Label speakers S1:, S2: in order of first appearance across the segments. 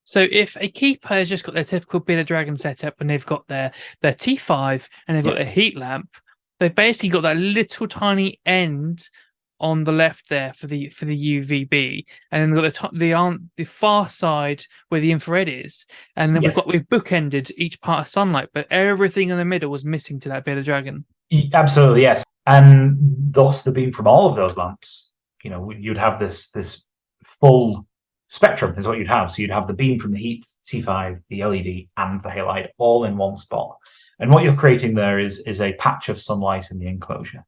S1: So if a keeper has just got their typical bearded dragon setup and they've got their T5 and they've got their heat lamp, they've basically got that little tiny end on the left there for the UVB, and then we've got the far side where the infrared is, and then we've bookended each part of sunlight, but everything in the middle was missing to that bearded dragon.
S2: Absolutely, yes. And thus the beam from all of those lamps, you'd have this full spectrum is what you'd have. So you'd have the beam from the heat, T5, the LED, and the halide all in one spot. And what you're creating there is a patch of sunlight in the enclosure.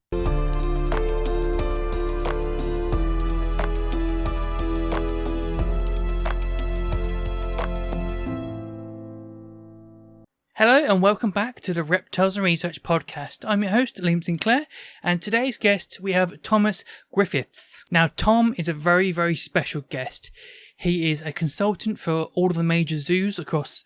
S1: Hello and welcome back to the Reptiles and Research podcast. I'm your host, Liam Sinclair, and today's guest we have Thomas Griffiths. Now, Tom is a very, very special guest. He is a consultant for all of the major zoos across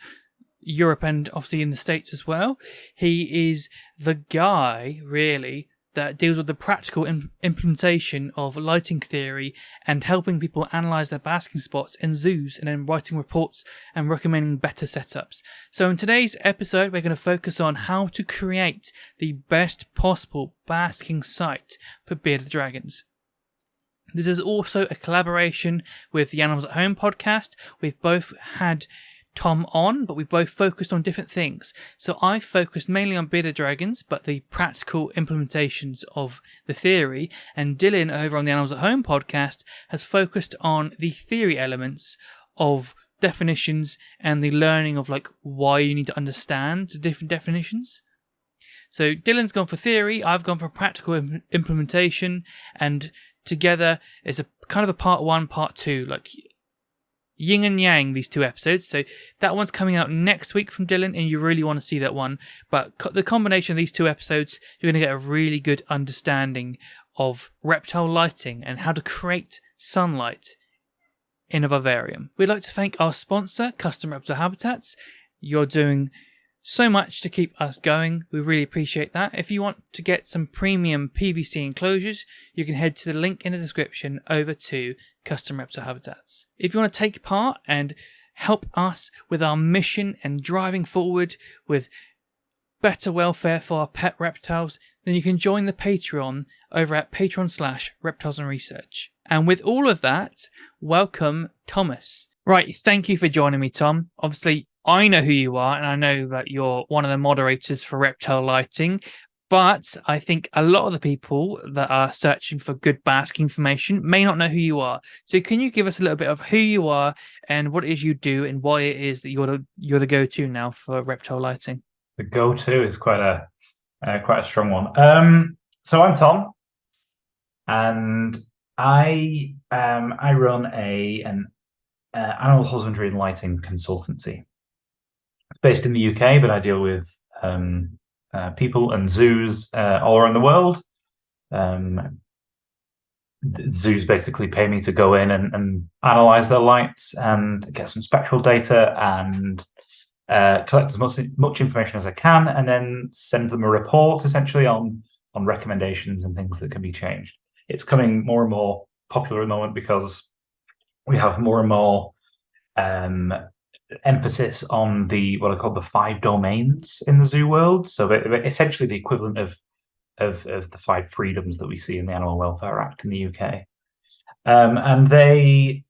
S1: Europe and obviously in the States as well. He is the guy, really, that deals with the practical implementation of lighting theory and helping people analyse their basking spots in zoos and then writing reports and recommending better setups. So in today's episode, we're going to focus on how to create the best possible basking site for bearded dragons. This is also a collaboration with the Animals at Home podcast. We've both had Tom on, but we both focused on different things. So I focused mainly on bearded dragons, but the practical implementations of the theory, and Dylan over on the Animals at Home podcast has focused on the theory elements of definitions and the learning of why you need to understand the different definitions. So Dylan's gone for theory, I've gone for practical implementation, and together it's a kind of a part one, part two, yin and yang, these two episodes. So that one's coming out next week from Dylan, and you really want to see that one. But the combination of these two episodes, you're going to get a really good understanding of reptile lighting and how to create sunlight in a vivarium. We'd like to thank our sponsor, Custom Reptile Habitats. You're doing so much to keep us going. We really appreciate that. If you want to get some premium PVC enclosures, you can head to the link in the description over to Custom Reptile Habitats. If you want to take part and help us with our mission and driving forward with better welfare for our pet reptiles, then you can join the Patreon over at Patreon/Reptiles and Research. And with all of that, welcome Thomas. Right, thank you for joining me, Tom. Obviously, I know who you are, and I know that you're one of the moderators for reptile lighting, but I think a lot of the people that are searching for good basking information may not know who you are. So can you give us a little bit of who you are and what it is you do and why it is that you're the go-to now for reptile lighting?
S2: The go-to is quite a strong one. So I'm Tom, and I run an animal husbandry and lighting consultancy. It's based in the UK, but I deal with people and zoos all around the world. Zoos basically pay me to go in and analyse their lights and get some spectral data and collect as much information as I can, and then send them a report essentially on recommendations and things that can be changed. It's coming more and more popular at the moment because we have more and more emphasis on what I call the 5 domains in the zoo world. So essentially the equivalent of the 5 freedoms that we see in the Animal Welfare Act in the UK. And they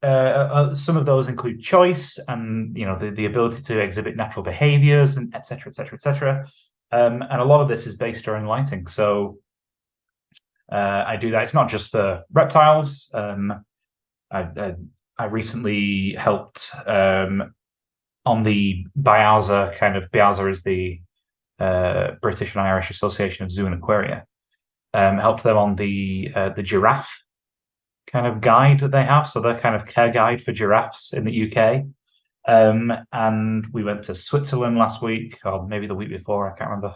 S2: some of those include choice and the ability to exhibit natural behaviours and etc. And a lot of this is based around lighting. So I do that. It's not just for reptiles. I recently helped on the BIAZA BIAZA is the British and Irish Association of Zoo and Aquaria. Helped them on the giraffe kind of guide that they have. So they're kind of care guide for giraffes in the UK. And we went to Switzerland last week, or maybe the week before, I can't remember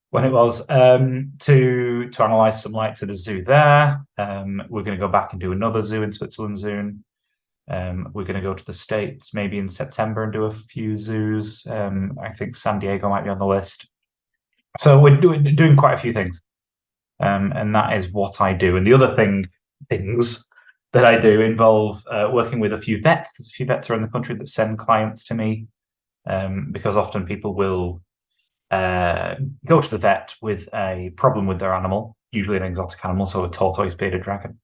S2: when it was, to analyse some lights at a zoo there. We're going to go back and do another zoo in Switzerland soon. We're going to go to the States maybe in September and do a few zoos. I think San Diego might be on the list. So we're doing quite a few things. And that is what I do. And the other things that I do involve working with a few vets. There's a few vets around the country that send clients to me, because often people will go to the vet with a problem with their animal, usually an exotic animal, so a tortoise, bearded dragon.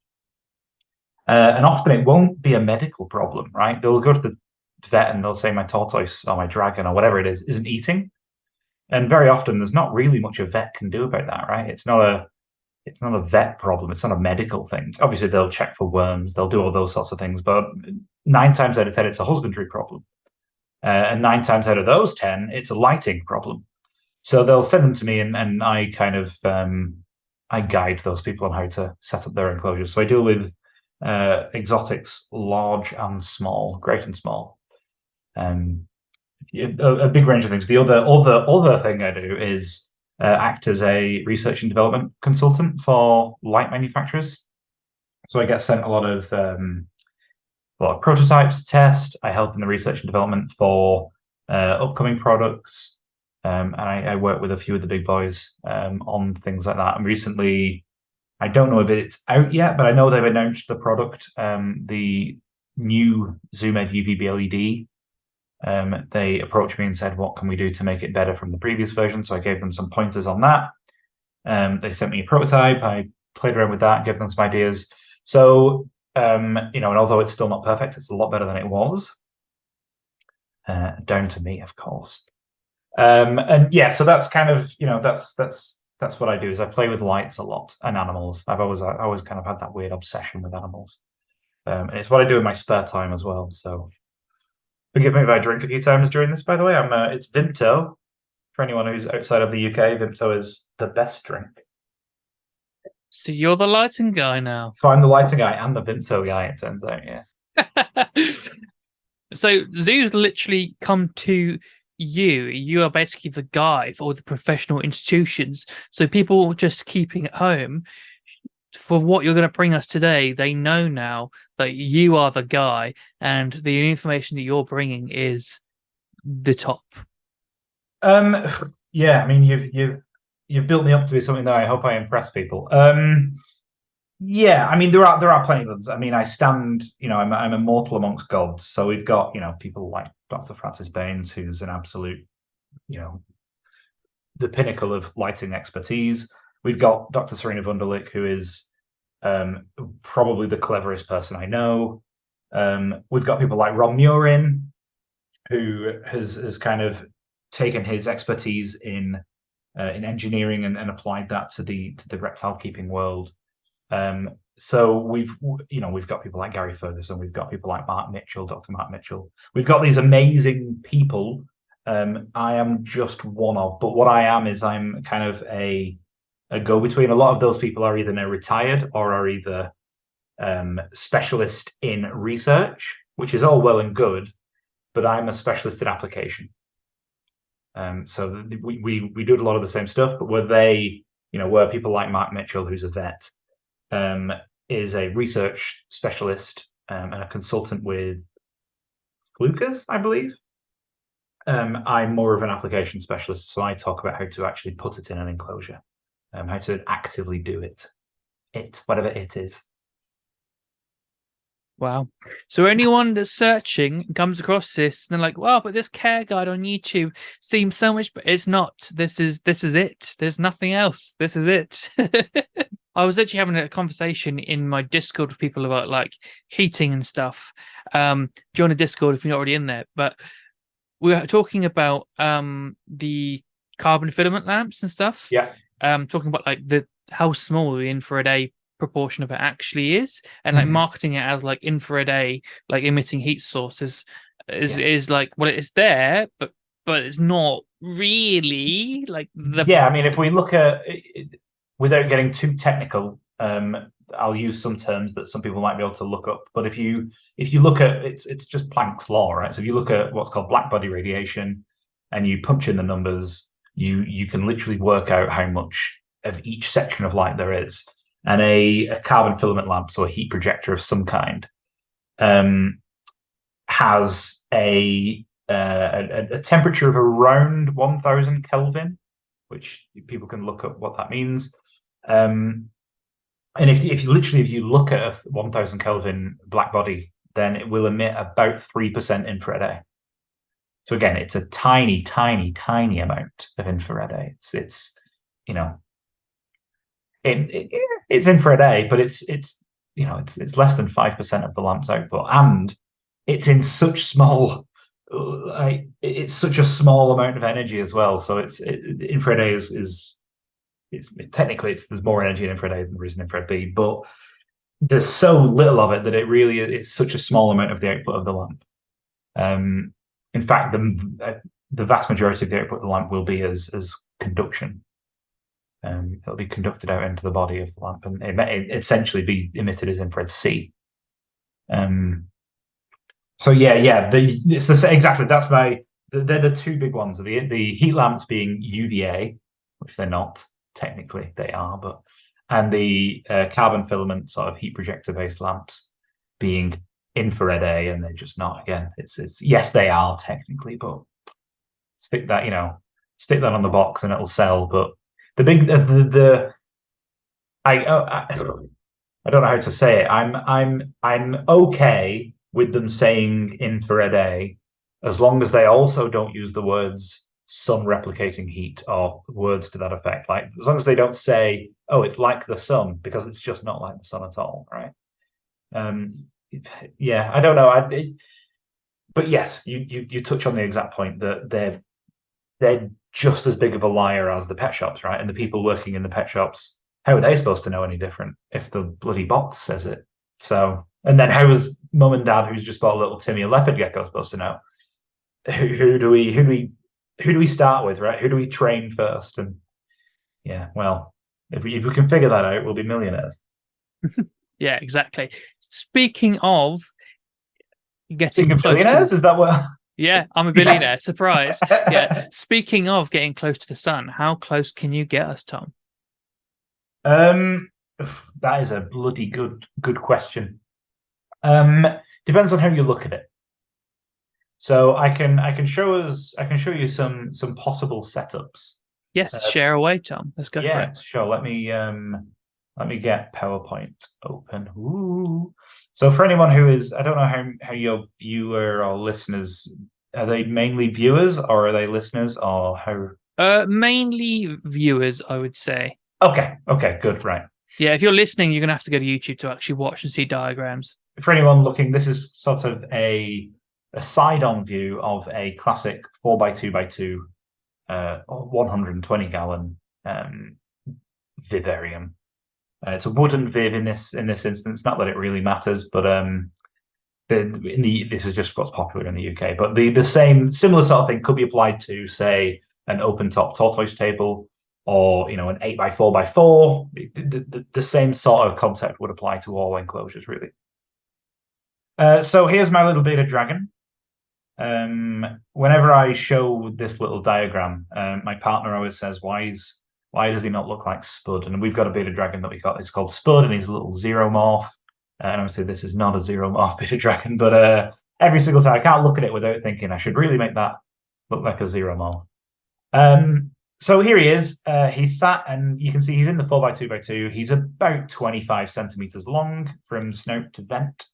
S2: And often it won't be a medical problem, right? They'll go to the vet and they'll say my tortoise or my dragon or whatever it is isn't eating. And very often there's not really much a vet can do about that, right? It's not a vet problem. It's not a medical thing. Obviously, they'll check for worms. They'll do all those sorts of things. But 9 times out of 10, it's a husbandry problem. And 9 times out of those 10, it's a lighting problem. So they'll send them to me, and I kind of I guide those people on how to set up their enclosures. So I deal with exotics, large and small, great and small. A big range of things. The other thing I do is act as a research and development consultant for light manufacturers. So I get sent a lot of prototypes to test. I help in the research and development for upcoming products, and I work with a few of the big boys on things like that. And recently, I don't know if it's out yet, but I know they've announced the product, the new Zoom Ed UVB LED. They approached me and said, what can we do to make it better from the previous version? So I gave them some pointers on that. They sent me a prototype. I played around with that and gave them some ideas. So, and although it's still not perfect, it's a lot better than it was. Down to me, of course. And yeah, so that's kind of, that's what I do, is I play with lights a lot and animals. I've always kind of had that weird obsession with animals. And it's what I do in my spare time as well. So forgive me if I drink a few times during this, by the way. It's Vimto. For anyone who's outside of the UK, Vimto is the best drink.
S1: So you're the lighting guy now.
S2: So I'm the lighting guy and the Vimto guy, it turns out, yeah.
S1: So zoos literally come to you. You are basically the guy for all the professional institutions. So people just keeping at home, for what you're going to bring us today, they know now that you are the guy, and the information that you're bringing is the top.
S2: Yeah, I mean, you've built me up to be something that I hope I impress people. Yeah, I mean, there are plenty of others. I mean, I stand, I'm immortal amongst gods. So we've got, people like Dr. Francis Baines, who's an absolute, the pinnacle of lighting expertise. We've got Dr. Serena Wunderlich, who is probably the cleverest person I know. We've got people like Ron Murin, who has kind of taken his expertise in engineering and applied that to the reptile keeping world. So we've got people like Gary Ferguson, we've got people like Mark Mitchell, Dr. Mark Mitchell. We've got these amazing people. I am just one of, but what I am is I'm kind of a go-between. A lot of those people are either now retired or are either specialist in research, which is all well and good, but I'm a specialist in application. So we do a lot of the same stuff, but where people like Mark Mitchell, who's a vet, is a research specialist and a consultant with Lucas, I believe. I'm more of an application specialist, so I talk about how to actually put it in an enclosure, how to actively do it, whatever it is.
S1: Wow. So anyone that's searching comes across this and they're like, wow, but this care guide on YouTube seems so much, but it's not. This is it. There's nothing else. This is it. I was actually having a conversation in my Discord with people about like heating and stuff. Join a Discord if you're not already in there. But we were talking about the carbon filament lamps and stuff.
S2: Yeah.
S1: Talking about like how small the infrared A proportion of it actually is, and like marketing it as like infrared A, like emitting heat sources is like, well, it's there, but it's not really like the.
S2: Yeah, I mean, if we look at it, without getting too technical, I'll use some terms that some people might be able to look up. But if you look at it's just Planck's law, right? So if you look at what's called black body radiation, and you punch in the numbers, you can literally work out how much of each section of light there is. And a carbon filament lamp, so a heat projector of some kind, has a temperature of around 1000 Kelvin, which people can look up what that means. And And if you look at a 1000 Kelvin black body, then it will emit about 3% infrared A. So again, it's a tiny, tiny, tiny amount of infrared A. It's you know, it's infrared A, but it's less than 5% of the lamp's output, and it's in such small, it's such a small amount of energy as well. So infrared A is technically there's more energy in infrared A than there is in infrared B, but there's so little of it that it's such a small amount of the output of the lamp. In fact, the vast majority of the output of the lamp will be as conduction. It'll be conducted out into the body of the lamp, and it essentially be emitted as infrared C. So it's exactly that's they're the two big ones. The heat lamps being UVA, which they're not technically, they are, but and the carbon filament sort of heat projector based lamps being infrared A, and they're just not. Again, it's yes, they are technically, but stick that on the box and it'll sell. But the big I don't know how to say it. I'm okay with them saying infrared A as long as they also don't use the words sun replicating heat or words to that effect. Like as long as they don't say, oh, it's like the sun, because it's just not like the sun at all, right? Yeah, I don't know. But yes, you touch on the exact point that they're just as big of a liar as the pet shops, right? And the people working in the pet shops, how are they supposed to know any different if the bloody box says it? So, and then how is mum and dad, who's just bought a little Timmy leopard gecko, supposed to know? Who do we start with, right? Who do we train first? And yeah, well, if we can figure that out, we'll be millionaires.
S1: Yeah, exactly. Speaking of getting close
S2: billionaires, is that what?
S1: Yeah, I'm a billionaire. Yeah. Surprise. Yeah. Speaking of getting close to the sun, how close can you get us, Tom?
S2: That is a bloody good question. Depends on how you look at it. So I can show you some possible setups.
S1: Yes, share away, Tom. Let's go for it.
S2: Yeah, sure. Let me get PowerPoint open. Ooh. So for anyone who is, I don't know how your viewer or listeners, are they mainly viewers or are they listeners, or how?
S1: Mainly viewers, I would say.
S2: Okay, good, right.
S1: Yeah, if you're listening, you're going to have to go to YouTube to actually watch and see diagrams.
S2: For anyone looking, this is sort of a side-on view of a classic 4x2x2 120 gallon vivarium. It's a wooden viv in this instance. Not that it really matters, but this is just what's popular in the UK. But the similar sort of thing could be applied to, say, an open top tortoise table, or an 8x4x4. The same sort of concept would apply to all enclosures, really. So here's my little bearded dragon. Whenever I show this little diagram, my partner always says, why does he not look like Spud? And we've got a bearded dragon that we got. It's called Spud, and he's a little xeromorph. And obviously this is not a xeromorph bearded dragon, but every single time I can't look at it without thinking I should really make that look like a xeromorph. So here he is. He's sat, and you can see he's in the 4x2x2. He's about 25 centimeters long from snout to vent.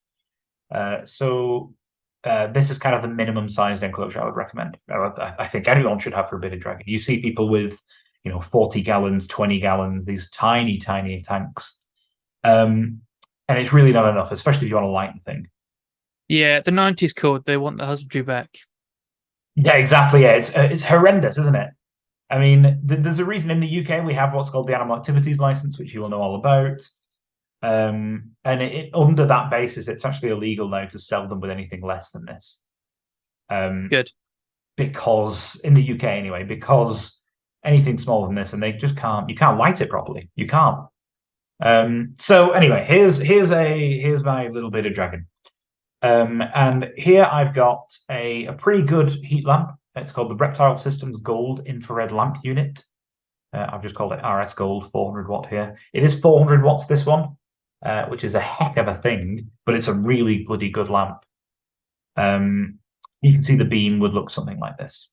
S2: So this is kind of the minimum sized enclosure I would recommend. I think anyone should have for a bearded dragon. You see people with 40 gallons, 20 gallons, these tiny tanks. And it's really not enough, especially if you want to lighten the thing.
S1: Yeah, the 90s called, they want the husbandry back.
S2: Yeah, exactly. Yeah, it's horrendous, isn't it? I mean, there's a reason in the UK we have what's called the Animal Activities License, which you will know all about. And under that basis, it's actually illegal now to sell them with anything less than this.
S1: Good.
S2: Because in the UK anyway, because anything smaller than this, and they just you can't light it properly. You can't. So anyway, here's my little bearded dragon. And here I've got a pretty good heat lamp. It's called the Reptile Systems Gold Infrared Lamp Unit. I've just called it RS Gold 400 watt here. It is 400 watts, this one, which is a heck of a thing, but it's a really bloody good lamp. You can see the beam would look something like this.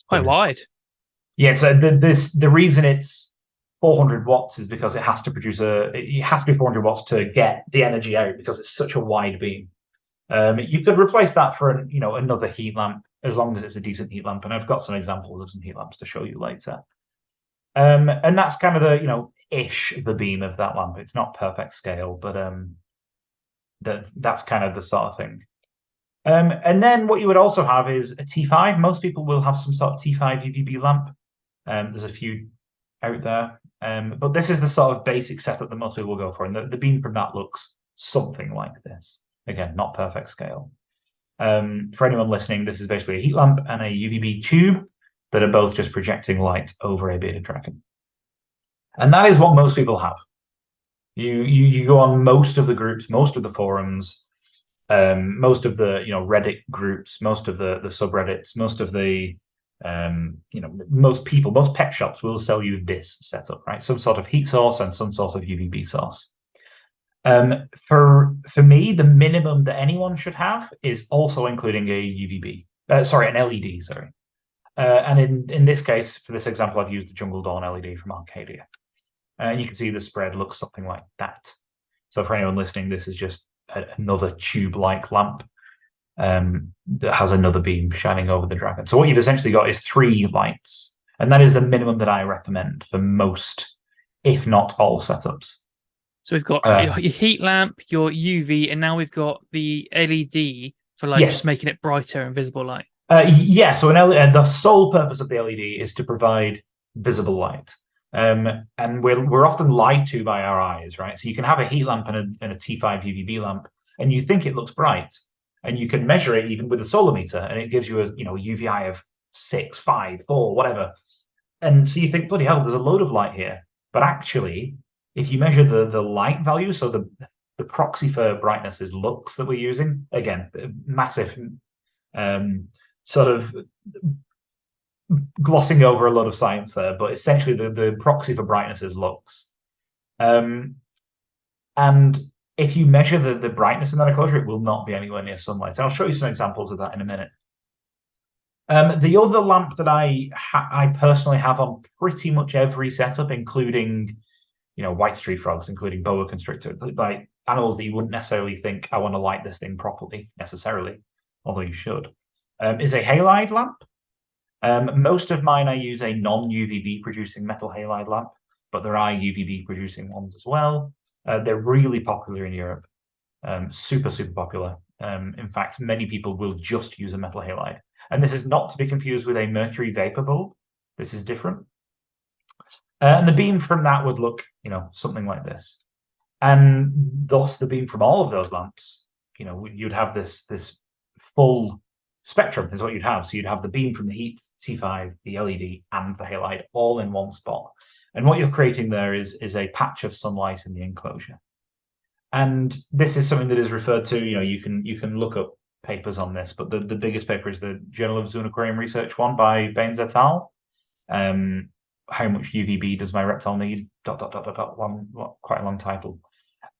S1: Quite wide.
S2: Yeah, so the reason it's 400 watts is because it has to produce it has to be 400 watts to get the energy out because it's such a wide beam. You could replace that for another heat lamp as long as it's a decent heat lamp, and I've got some examples of some heat lamps to show you later. And that's kind of the ish the beam of that lamp. It's not perfect scale, but that's kind of the sort of thing. And then what you would also have is a T5. Most people will have some sort of T5 UVB lamp. There's a few out there, but this is the sort of basic setup that most people will go for, and the beam from that looks something like this. Again, not perfect scale. For anyone listening, this is basically a heat lamp and a UVB tube that are both just projecting light over a bearded dragon. And that is what most people have. You go on most of the groups, most of the forums, most of the Reddit groups, most of the subreddits, most of the most pet shops will sell you this setup, right? Some sort of heat source and some sort of UVB source. For me, the minimum that anyone should have is also including a UVB. An LED. Sorry. And in this case, for this example, I've used the Jungle Dawn LED from Arcadia. And you can see the spread looks something like that. So for anyone listening, this is just another tube-like lamp that has another beam shining over the dragon. So what you've essentially got is 3 lights. And that is the minimum that I recommend for most, if not all, setups.
S1: So we've got your heat lamp, your UV, and now we've got the LED for just making it brighter and visible light.
S2: So the sole purpose of the LED is to provide visible light. And we're often lied to by our eyes, right? So you can have a heat lamp and a T5 UVB lamp, and you think it looks bright, and you can measure it even with a solar meter, and it gives you a UVI of 6, 5, 4, whatever. And so you think, bloody hell, there's a load of light here. But actually, if you measure the light value, so the proxy for brightness is lux that we're using. Again, massive sort of glossing over a lot of science there, but essentially the proxy for brightness is lux. And if you measure the brightness in that enclosure, it will not be anywhere near sunlight. And I'll show you some examples of that in a minute. The other lamp that I personally have on pretty much every setup, including white street frogs, including boa constrictor, like animals that you wouldn't necessarily think I want to light this thing properly necessarily, although you should, is a halide lamp. Most of mine I use a non-UVB producing metal halide lamp, but there are UVB producing ones as well. They're really popular in Europe, super popular. In fact, many people will just use a metal halide, and this is not to be confused with a mercury vapor bulb. This is different. And the beam from that would look, something like this. And thus the beam from all of those lamps, you'd have this full spectrum is what you'd have. So you'd have the beam from the heat, T5, the LED, and the halide all in one spot. And what you're creating there is a patch of sunlight in the enclosure. And this is something that is referred to, you can look up papers on this, but the biggest paper is the Journal of Zoo and Aquarium Research one by Baines et al. How much UVB does my reptile need? ... Quite a long title.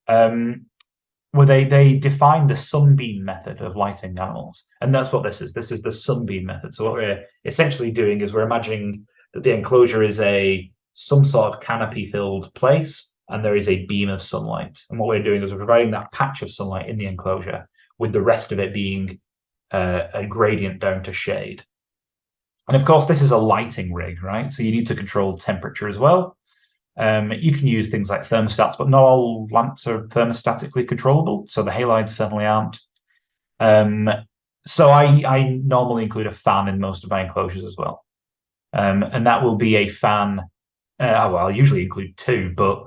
S2: Where they define the sunbeam method of lighting animals. And that's what this is. This is the sunbeam method. So what we're essentially doing is we're imagining that the enclosure is some sort of canopy-filled place, and there is a beam of sunlight. And what we're doing is we're providing that patch of sunlight in the enclosure, with the rest of it being a gradient down to shade. And of course, this is a lighting rig, right? So you need to control temperature as well. You can use things like thermostats, but not all lamps are thermostatically controllable. So the halides certainly aren't. So I normally include a fan in most of my enclosures as well. And that will be a fan. I'll usually include 2, but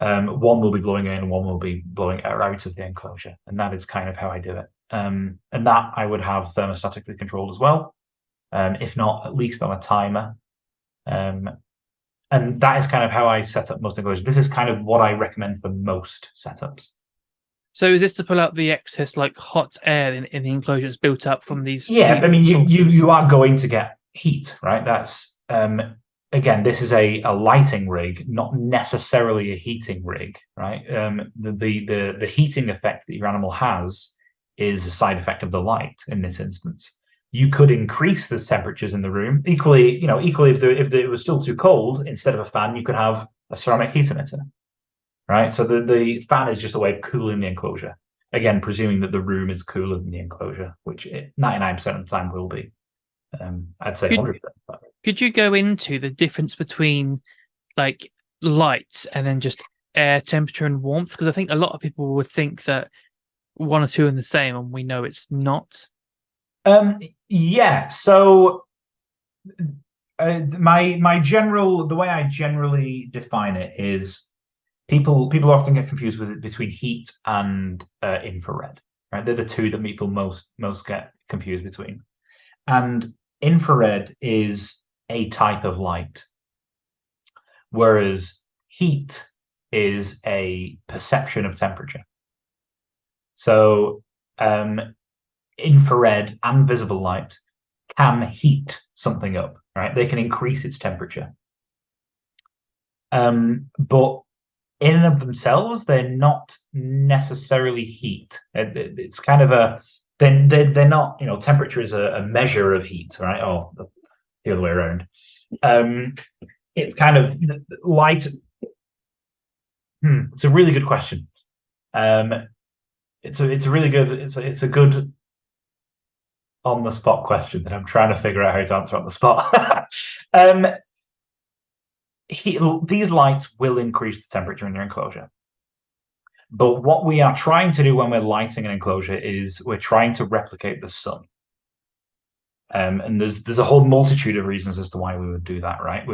S2: one will be blowing in and one will be blowing out of the enclosure. And that is kind of how I do it. And that I would have thermostatically controlled as well. If not, at least on a timer. And that is kind of how I set up most enclosures. This is kind of what I recommend for most setups.
S1: So is this to pull out the excess hot air in the enclosure that's built up from these?
S2: Yeah, I mean, you are going to get heat, right? That's again, this is a lighting rig, not necessarily a heating rig, right? The heating effect that your animal has is a side effect of the light in this instance. You could increase the temperatures in the room. Equally, if it was still too cold, instead of a fan, you could have a ceramic heat emitter, right? So the fan is just a way of cooling the enclosure. Again, presuming that the room is cooler than the enclosure, which it 99% of the time will be. I'd say 100%.
S1: Could you go into the difference between like light and then just air temperature and warmth? Because I think a lot of people would think that one or two are the same, and we know it's not.
S2: Yeah. So the way I generally define it is people often get confused with it between heat and infrared. Right, they're the two that people most get confused between. And infrared is a type of light, whereas heat is a perception of temperature. So infrared and visible light can heat something up, right? They can increase its temperature. But in and of themselves, they're not necessarily heat. It's kind of they're not, temperature is a measure of heat, right? Or the other way around. It's kind of light. It's a really good question. It's a good on the spot question that I'm trying to figure out how to answer on the spot. These lights will increase the temperature in your enclosure. But what we are trying to do when we're lighting an enclosure is we're trying to replicate the sun. And there's a whole multitude of reasons as to why we would do that, right?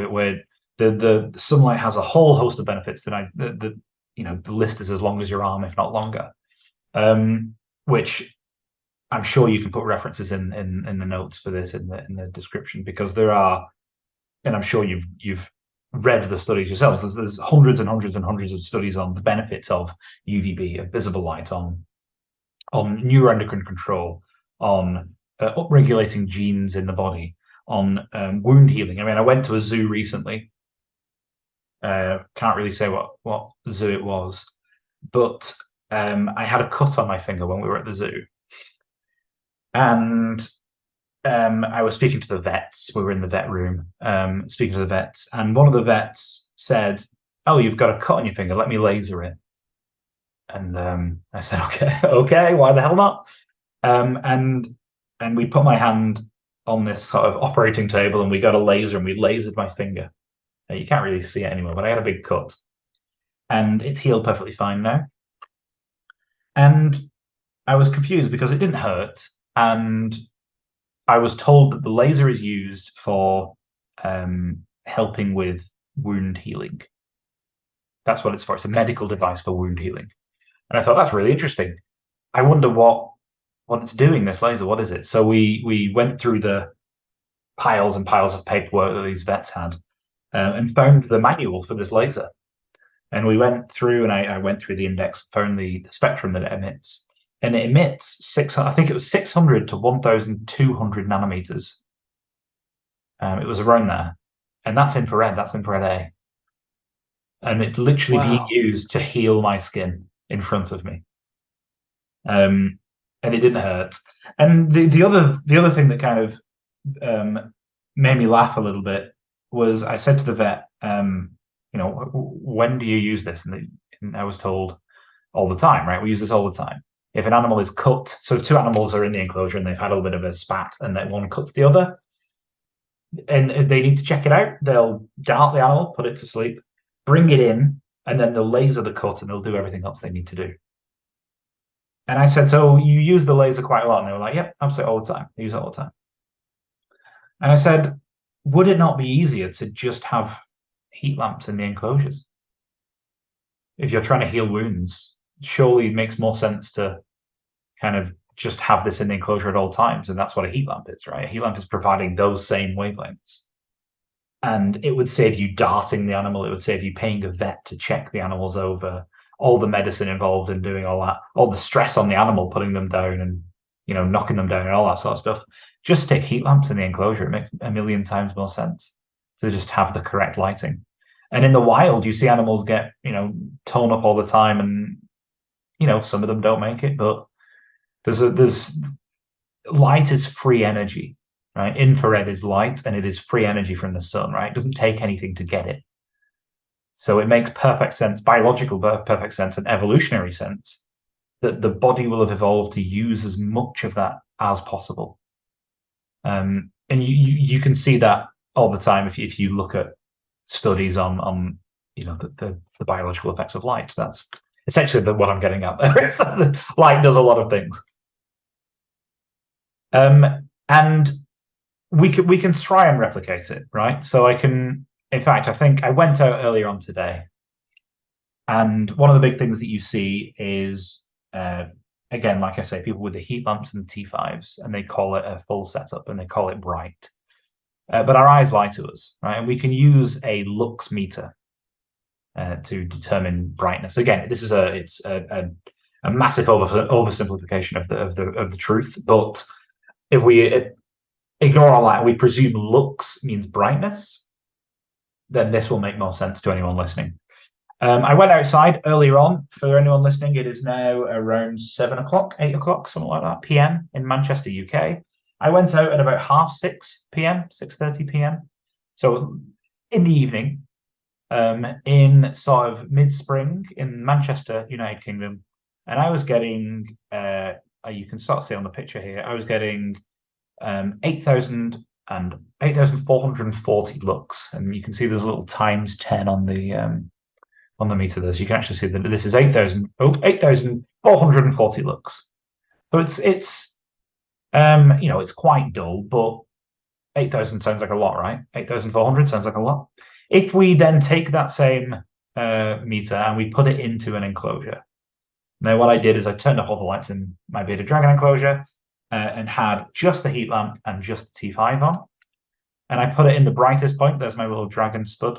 S2: The sunlight has a whole host of benefits that the list is as long as your arm, if not longer. Which I'm sure you can put references in the notes for this in the description, because there are, and I'm sure you've read the studies yourselves. There's hundreds and hundreds and hundreds of studies on the benefits of UVB, of visible light, on neuroendocrine control, on upregulating genes in the body, on wound healing. I mean, I went to a zoo recently. Can't really say what zoo it was, but I had a cut on my finger when we were at the zoo, and I was speaking to the vets. We were in the vet room, speaking to the vets, and one of the vets said, "Oh, you've got a cut on your finger. Let me laser it." And I said, "Okay, why the hell not?" And we put my hand on this sort of operating table, and we got a laser, and we lasered my finger. You can't really see it anymore, but I had a big cut, and it's healed perfectly fine now. And I was confused because it didn't hurt, and I was told that the laser is used for helping with wound healing. That's what it's for. It's a medical device for wound healing. And I thought, that's really interesting. I wonder what it's doing, this laser. What is it? So we went through the piles and piles of paperwork that these vets had, and found the manual for this laser. And we went through, and I went through the index, found the spectrum that it emits. And it emits 600 to 1,200 nanometers. It was around there. And that's infrared. That's infrared A. And it's literally being used to heal my skin in front of me. And it didn't hurt. And the other thing that kind of made me laugh a little bit was, I said to the vet, when do you use this? And I was told, all the time, right? We use this all the time. If an animal is cut, so if two animals are in the enclosure and they've had a little bit of a spat, and then one cuts the other, and they need to check it out, they'll dart the animal, put it to sleep, bring it in, and then they'll laser the cut, and they'll do everything else they need to do. And I said, so you use the laser quite a lot? And they were like, yep, absolutely, all the time. I use it all the time. And I said, would it not be easier to just have heat lamps in the enclosures? If you're trying to heal wounds, surely it makes more sense to kind of just have this in the enclosure at all times. And that's what a heat lamp is, right? A heat lamp is providing those same wavelengths. And it would save you darting the animal. It would save you paying a vet to check the animals over, all the medicine involved in doing all that, all the stress on the animal, putting them down and, knocking them down and all that sort of stuff. Just stick heat lamps in the enclosure. It makes a million times more sense to just have the correct lighting. And in the wild, you see animals get, torn up all the time, and, some of them don't make it, but there's light is free energy, right? Infrared is light, and it is free energy from the sun, right? It doesn't take anything to get it. So it makes perfect sense, biological perfect sense, and evolutionary sense that the body will have evolved to use as much of that as possible. And you can see that all the time if you look at studies on the biological effects of light. That's essentially what I'm getting at there. Light does a lot of things. And we can try and replicate it, right? So in fact, I think I went out earlier on today, and one of the big things that you see is, again, like I say, people with the heat lamps and the T5s, and they call it a full setup, and they call it bright. But our eyes lie to us, right? And we can use a lux meter to determine brightness. Again, this is a massive oversimplification of the truth, but if we ignore all that and we presume lux means brightness, then this will make more sense to anyone listening. I went outside earlier on. For anyone listening, it is now around 7 o'clock, 8 o'clock, something like that, PM in Manchester, UK. I went out at about 6:30 PM, 6:30 PM. So in the evening, in sort of mid-spring in Manchester, United Kingdom, and I was getting, you can sort of see on the picture here, I was getting 8,440 lux, and you can see there's a little times 10 on the meter there. So you can actually see that this is 8,440 lux. So it's it's quite dull, but 8,000 sounds like a lot, right? 8,400 sounds like a lot. If we then take that same meter and we put it into an enclosure. Now, what I did is I turned off all the lights in my bearded dragon enclosure and had just the heat lamp and just the T5 on. And I put it in the brightest point. There's my little dragon spud.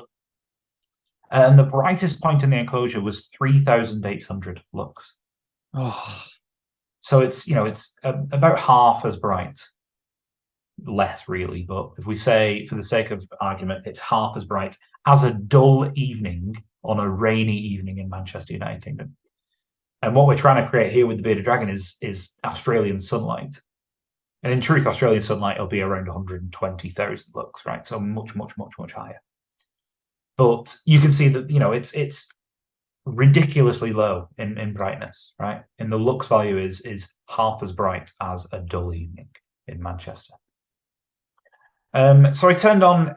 S2: And the brightest point in the enclosure was 3,800 lux.
S1: Oh.
S2: So it's about half as bright. Less really, but if we say, for the sake of argument, it's half as bright as a dull evening on a rainy evening in Manchester, United Kingdom. And what we're trying to create here with the bearded dragon is Australian sunlight. And in truth, Australian sunlight will be around 120,000 lux, right? So much, much, much, much higher. But you can see that it's ridiculously low in brightness, right? And the lux value is half as bright as a dull evening in Manchester. So I turned on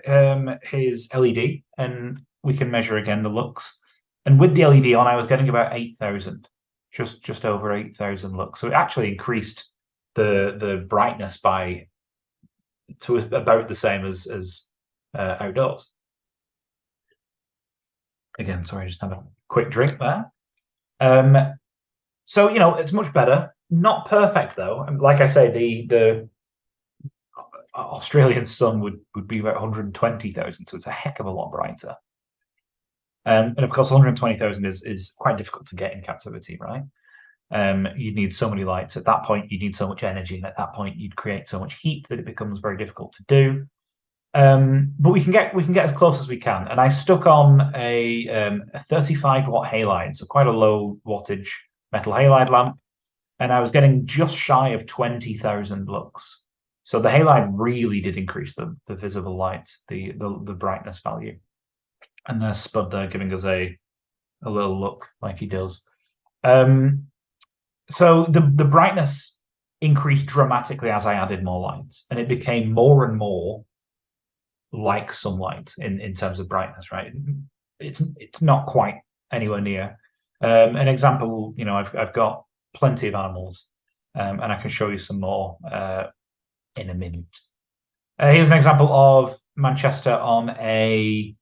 S2: his LED, and we can measure again the lux. And with the LED on, I was getting about 8,000, just over 8,000 lux. So it actually increased the brightness to about the same as outdoors. Again, sorry, just have a quick drink there. So it's much better. Not perfect though. Like I say, the Australian sun would be about 120,000, so it's a heck of a lot brighter. And of course, 120,000 is quite difficult to get in captivity, right? You'd need so many lights. At that point, you need so much energy, and at that point, you'd create so much heat that it becomes very difficult to do. But we can get as close as we can. And I stuck on a 35 watt halide, so quite a low wattage metal halide lamp, and I was getting just shy of 20,000 lux. So the halide really did increase the visible light, the brightness value. And there's Spud there giving us a little look like he does. So the brightness increased dramatically as I added more lights, and it became more and more like sunlight in terms of brightness, right? It's not quite anywhere near. An example, I've got plenty of animals, and I can show you some more in a minute. Here's an example of Manchester on a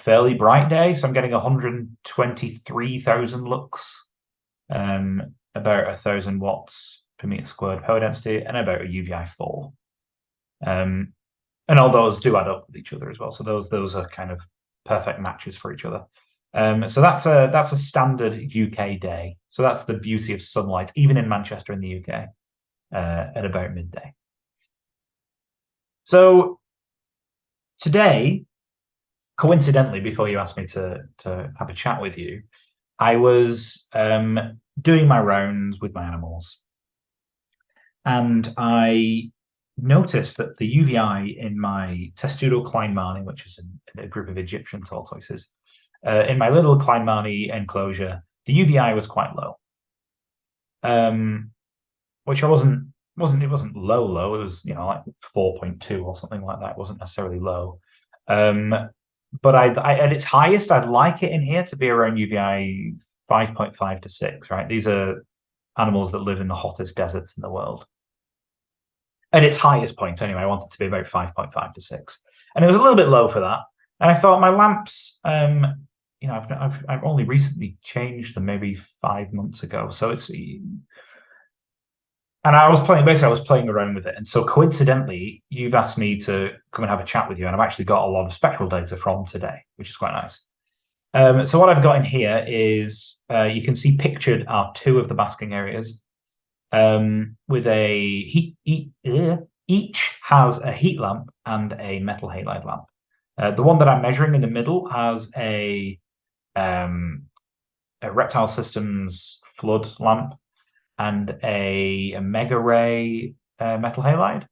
S2: fairly bright day. So I'm getting 123,000 lux, about 1,000 watts per meter squared power density, and about a UVI 4. And all those do add up with each other as well. So those are kind of perfect matches for each other. So that's a standard UK day. So that's the beauty of sunlight, even in Manchester in the UK, at about midday. So today, coincidentally, before you asked me to have a chat with you, I was doing my rounds with my animals, and I noticed that the UVI in my Testudo kleinmani, which is a group of Egyptian tortoises, in my little Kleinmani enclosure, the UVI was quite low. Which it wasn't low. It was, like 4.2 or something like that. It wasn't necessarily low. But I at its highest, I'd like it in here to be around UVI 5.5 to 6, right? These are animals that live in the hottest deserts in the world. At its highest point, anyway, I want it to be about 5.5 to 6. And it was a little bit low for that. And I thought my lamps, I've only recently changed them, maybe 5 months ago. So it's... And I was playing around with it. And so coincidentally, you've asked me to come and have a chat with you. And I've actually got a lot of spectral data from today, which is quite nice. So what I've got in here is, you can see pictured are 2 of the basking areas with a each has a heat lamp and a metal halide lamp. The one that I'm measuring in the middle has a Reptile Systems flood lamp and a mega ray metal halide.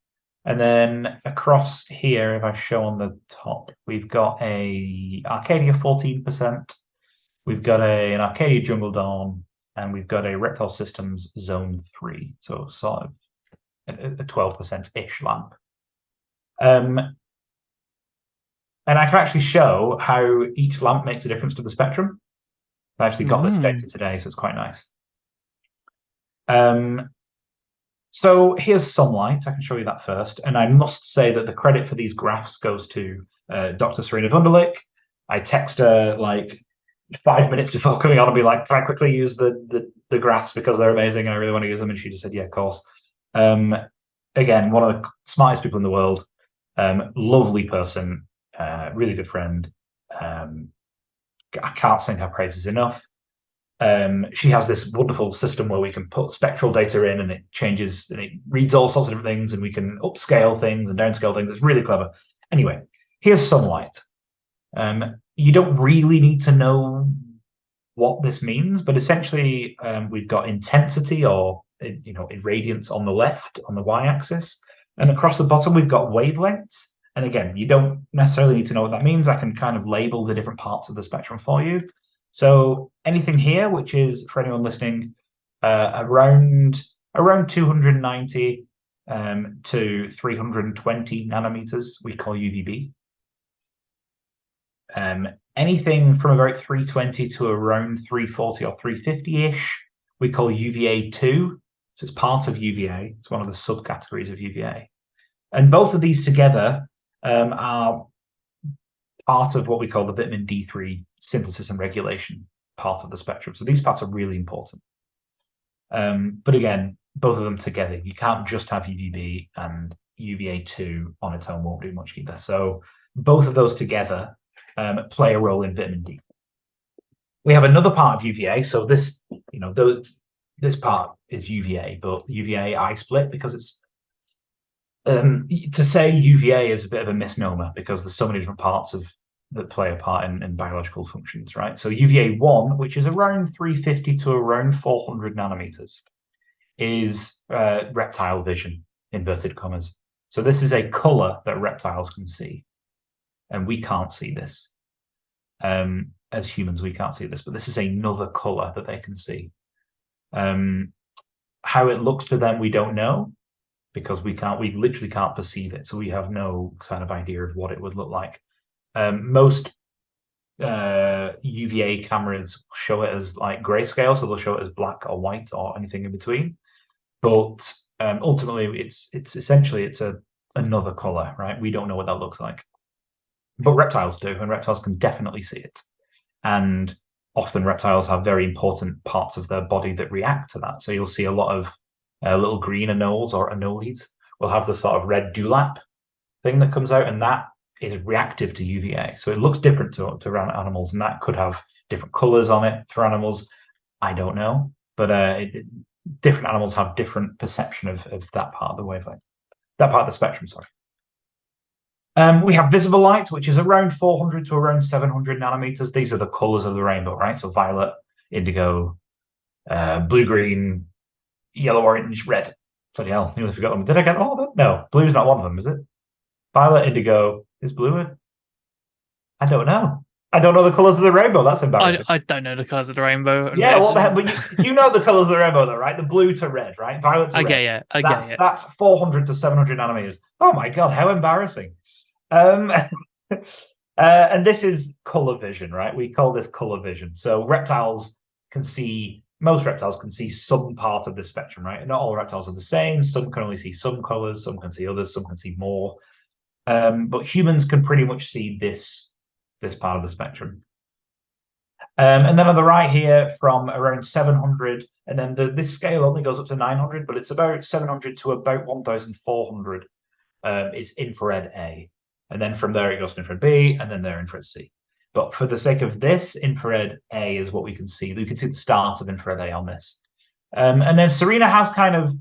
S2: And then across here, if I show on the top, we've got a Arcadia 14%, we've got an Arcadia Jungle Dawn, and we've got a Reptile Systems Zone 3, so sort of a 12%-ish lamp. And I can actually show how each lamp makes a difference to the spectrum. I actually got this data today, so it's quite nice. So here's sunlight. I can show you that first. And I must say that the credit for these graphs goes to Dr. Serena Wunderlich. I text her like 5 minutes before coming on and be like, can I quickly use the graphs because they're amazing and I really want to use them? And she just said, yeah, of course. Again, one of the smartest people in the world, lovely person, really good friend. I can't sing her praises enough. She has this wonderful system where we can put spectral data in and it changes and it reads all sorts of different things and we can upscale things and downscale things. It's really clever. Anyway, here's sunlight. You don't really need to know what this means, but essentially we've got intensity or irradiance on the left, on the y-axis, and across the bottom we've got wavelengths. And again, you don't necessarily need to know what that means. I can kind of label the different parts of the spectrum for you. So anything here, which is, for anyone listening, around 290 to 320 nanometers, we call UVB. Anything from about 320 to around 340 or 350-ish, we call UVA2. So it's part of UVA. It's one of the subcategories of UVA. And both of these together are part of what we call the vitamin D3 synthesis and regulation part of the spectrum. So these parts are really important. But again, both of them together, you can't just have UVB, and UVA2 on its own won't do much either. So both of those together play a role in vitamin D. We have another part of UVA. So this, this part is UVA, but UVA I split because it's to say UVA is a bit of a misnomer because there's so many different parts that play a part in biological functions, right? So UVA1, which is around 350 to around 400 nanometers, is reptile vision, inverted commas. So this is a color that reptiles can see, and we can't see this. As humans, we can't see this, but this is another color that they can see. How it looks to them, we don't know, because we literally can't perceive it. So we have no kind of idea of what it would look like. Most UVA cameras show it as like grayscale, so they'll show it as black or white or anything in between. But ultimately, it's essentially another color, right? We don't know what that looks like, but reptiles do, and reptiles can definitely see it. And often reptiles have very important parts of their body that react to that. So you'll see a lot of little green anoles or anoles will have the sort of red dewlap thing that comes out, and that is reactive to UVA. So it looks different to around animals, and that could have different colors on it for animals. I don't know, but different animals have different perception of that part of the wavelength, that part of the spectrum, sorry. We have visible light, which is around 400 to around 700 nanometers. These are the colors of the rainbow, right? So violet, indigo, blue, green, yellow, orange, red. Bloody hell, nearly forgot them. Did I get all of them? No, blue's not one of them, is it? Violet, indigo, is blue? I don't know. I don't know the colours of the rainbow. That's embarrassing.
S1: I don't know the colours of the rainbow.
S2: Yeah, what the hell? But you know the colours of the rainbow, though, right? The blue to red, right? Violet to red.
S1: I get it.
S2: That's 400 to 700 nanometers. Oh my god, how embarrassing! And this is color vision, right? We call this color vision. So most reptiles can see some part of the spectrum, right? Not all reptiles are the same. Some can only see some colors, some can see others, some can see more. But humans can pretty much see this part of the spectrum. And then on the right here, from around 700, and then this scale only goes up to 900, but it's about 700 to about 1,400 is infrared A. And then from there, it goes to infrared B, and then there, infrared C. But for the sake of this, infrared A is what we can see. We can see the start of infrared A on this. And then Serena has kind of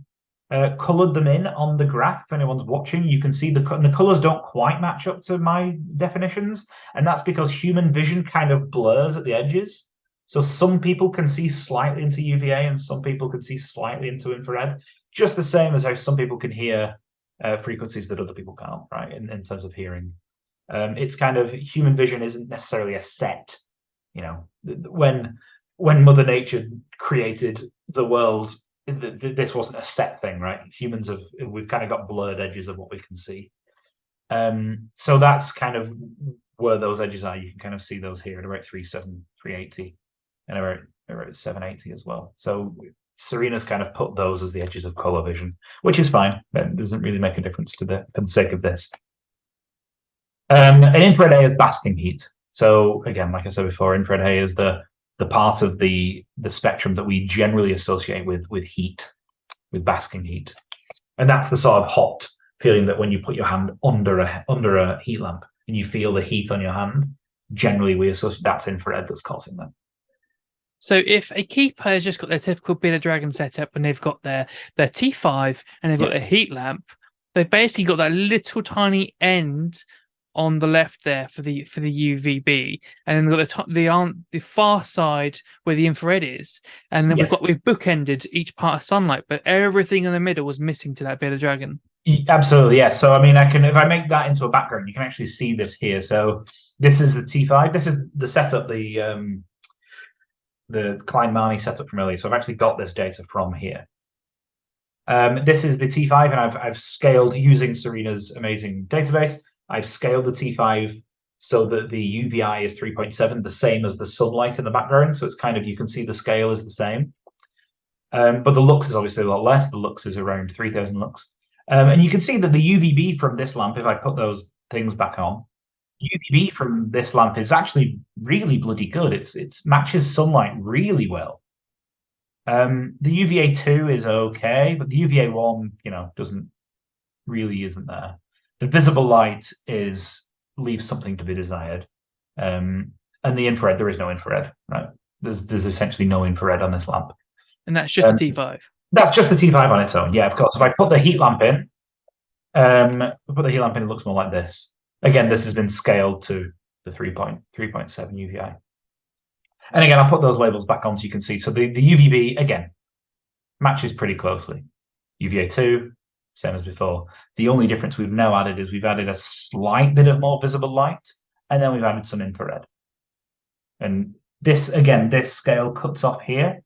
S2: colored them in on the graph. If anyone's watching, you can see the colors don't quite match up to my definitions. And that's because human vision kind of blurs at the edges. So some people can see slightly into UVA and some people can see slightly into infrared, just the same as how some people can hear frequencies that other people can't, right? In terms of hearing. It's kind of, human vision isn't necessarily a set, when Mother Nature created the world, this wasn't a set thing, right? We've kind of got blurred edges of what we can see. So that's kind of where those edges are. You can kind of see those here at about 380 and around 780 as well. So Serena's kind of put those as the edges of color vision, which is fine. That doesn't really make a difference for the sake of this. And infrared A is basking heat. So again, like I said before, infrared A is the part of the spectrum that we generally associate with heat, with basking heat. And that's the sort of hot feeling that when you put your hand under a heat lamp and you feel the heat on your hand, generally we associate that's infrared that's causing that.
S1: So if a keeper has just got their typical bearded dragon setup and they've got their T5 and they've got their heat lamp, they've basically got that little tiny end on the left there for the UVB, and then we've got the far side where the infrared is, and then we've bookended each part of sunlight, but everything in the middle was missing to that bearded dragon.
S2: Absolutely, yes. So I mean, if I make that into a background, you can actually see this here. So this is the T5. This is the setup, the Klein-Marni setup from earlier. So I've actually got this data from here. This is the T5, and I've scaled using Serena's amazing database. I've scaled the T5 so that the UVI is 3.7, the same as the sunlight in the background. So it's kind of, you can see the scale is the same. But the lux is obviously a lot less. The lux is around 3,000 lux. And you can see that the UVB from this lamp, if I put those things back on, UVB from this lamp is actually really bloody good. It matches sunlight really well. The UVA 2 is okay, but the UVA 1, isn't there. The visible light leaves something to be desired. And the infrared, there is no infrared, right? There's essentially no infrared on this lamp.
S1: And that's just the T5.
S2: That's just the T5 on its own, yeah, of course. If I put the heat lamp in, it looks more like this. Again, this has been scaled to the 3.7 UVI. And again, I'll put those labels back on so you can see. So the UVB, again, matches pretty closely. UVA 2, same as before. The only difference we've now added is we've added a slight bit of more visible light, and then we've added some infrared. And this scale cuts off here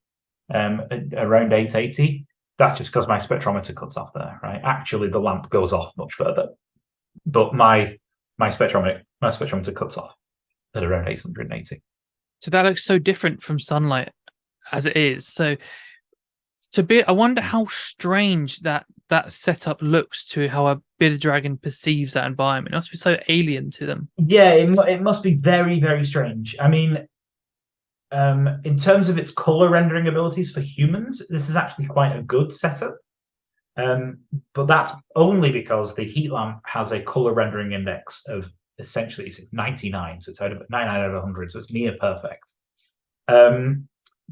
S2: around 880. That's just because my spectrometer cuts off there, right? Actually, the lamp goes off much further, but my spectrometer cuts off at around 880.
S1: So that looks so different from sunlight as it is. So I wonder how strange that setup looks to how a bearded dragon perceives that environment. It must be so alien to them.
S2: Yeah, it must be very, very strange. I mean, in terms of its color rendering abilities for humans, this is actually quite a good setup. But that's only because the heat lamp has a color rendering index of essentially 99, so it's 99 out of 100, so it's near perfect.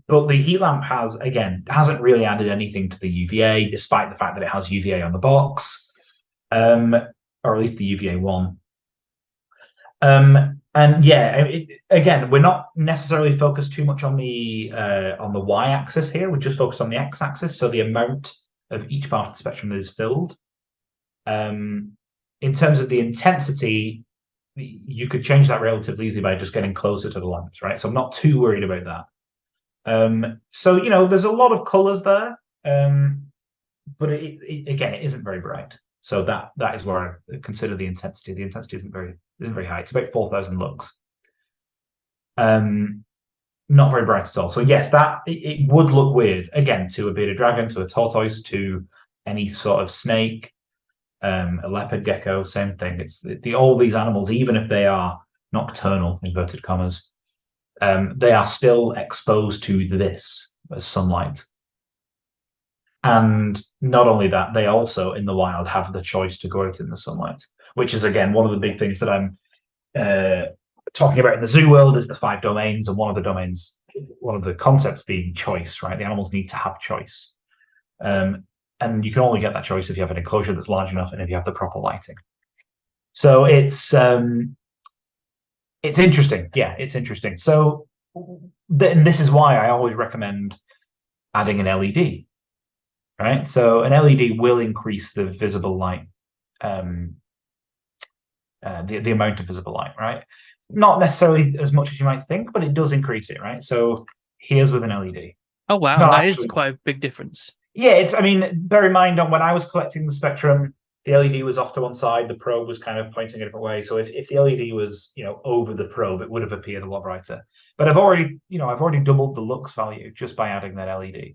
S2: But the heat lamp hasn't really added anything to the UVA, despite the fact that it has UVA on the box, or at least the UVA 1. And yeah, again, we're not necessarily focused too much on the y-axis here. We're just focused on the x-axis, so the amount of each part of the spectrum that is filled. In terms of the intensity, you could change that relatively easily by just getting closer to the lamps, right? So I'm not too worried about that. So there's a lot of colours there, but again, it isn't very bright. So that is where I consider the intensity. The intensity isn't very high. It's about 4,000 lux. Not very bright at all. So yes, it would look weird again to a bearded dragon, to a tortoise, to any sort of snake, a leopard gecko, same thing. It's all these animals, even if they are nocturnal, inverted commas, they are still exposed to this as sunlight. And not only that, they also in the wild have the choice to go out in the sunlight, which is again one of the big things that I'm talking about in the zoo world is the 5 domains, and one of the concepts being choice, right? The animals need to have choice. And you can only get that choice if you have an enclosure that's large enough and if you have the proper lighting. So it's interesting. Yeah, it's interesting. So this is why I always recommend adding an LED, right? So an LED will increase the visible light, the amount of visible light, right? Not necessarily as much as you might think, but it does increase it, right? So here's with an LED.
S1: Oh, wow.
S2: No,
S1: that is quite a big difference.
S2: Yeah, bear in mind when I was collecting the spectrum, the LED was off to one side, the probe was kind of pointing a different way. So if the LED was, over the probe, it would have appeared a lot brighter. But I've already doubled the lux value just by adding that LED.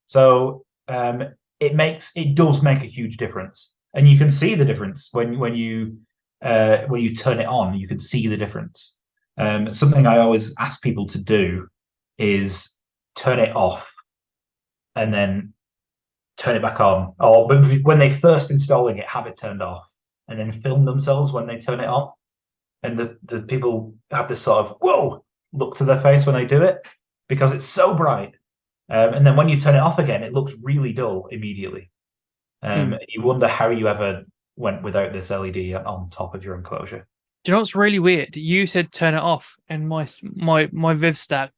S2: So it does make a huge difference. And you can see the difference when you turn it on, you can see the difference. Something I always ask people to do is turn it off and then turn it back on. Or when they first installing it, have it turned off and then film themselves when they turn it on. And the people have this sort of, whoa, look to their face when they do it because it's so bright. And then when you turn it off again, it looks really dull immediately. You wonder how you ever went without this LED on top of your enclosure.
S1: Do you know what's really weird? You said turn it off, and my VivStack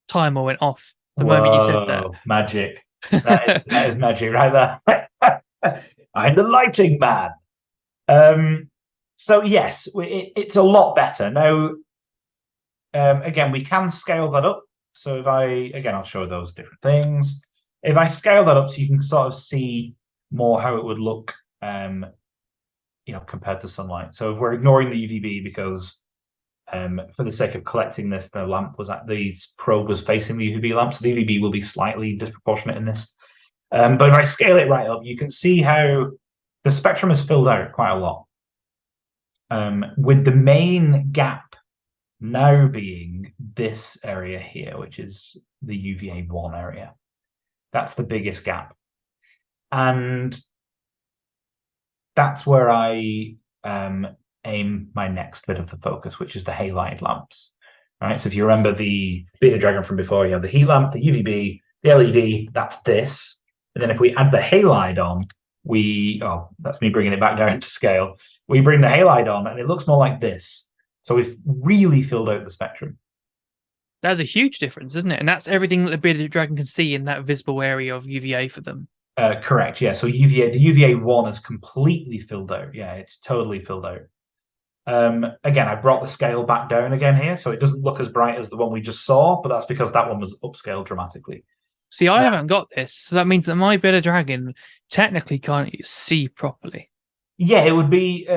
S1: timer went off the moment you said that.
S2: Magic. That is magic right there. I'm the lighting man. So yes, it's a lot better now. Again, we can scale that up. So if I'll show those different things. If I scale that up, so you can sort of see more how it would look, compared to sunlight. So if we're ignoring the UVB because, for the sake of collecting this, the probe was facing the UVB lamp, so the UVB will be slightly disproportionate in this. But if I scale it right up, you can see how the spectrum is filled out quite a lot. With the main gap now being this area here, which is the UVA1 area. That's the biggest gap. And that's where I aim my next bit of the focus, which is the halide lamps. Right. So if you remember the bearded dragon from before, you have the heat lamp, the UVB, the LED, that's this. And then if we add the halide on, that's me bringing it back down to scale. We bring the halide on and it looks more like this. So we've really filled out the spectrum.
S1: That's a huge difference, isn't it? And that's everything that the bearded dragon can see in that visible area of UVA for them.
S2: Correct, yeah. So the UVA1 is completely filled out. Yeah, it's totally filled out. Again, I brought the scale back down again here, so it doesn't look as bright as the one we just saw, but that's because that one was upscaled dramatically.
S1: See, I haven't got this, so that means that my bearded dragon technically can't see properly.
S2: Yeah, it would be...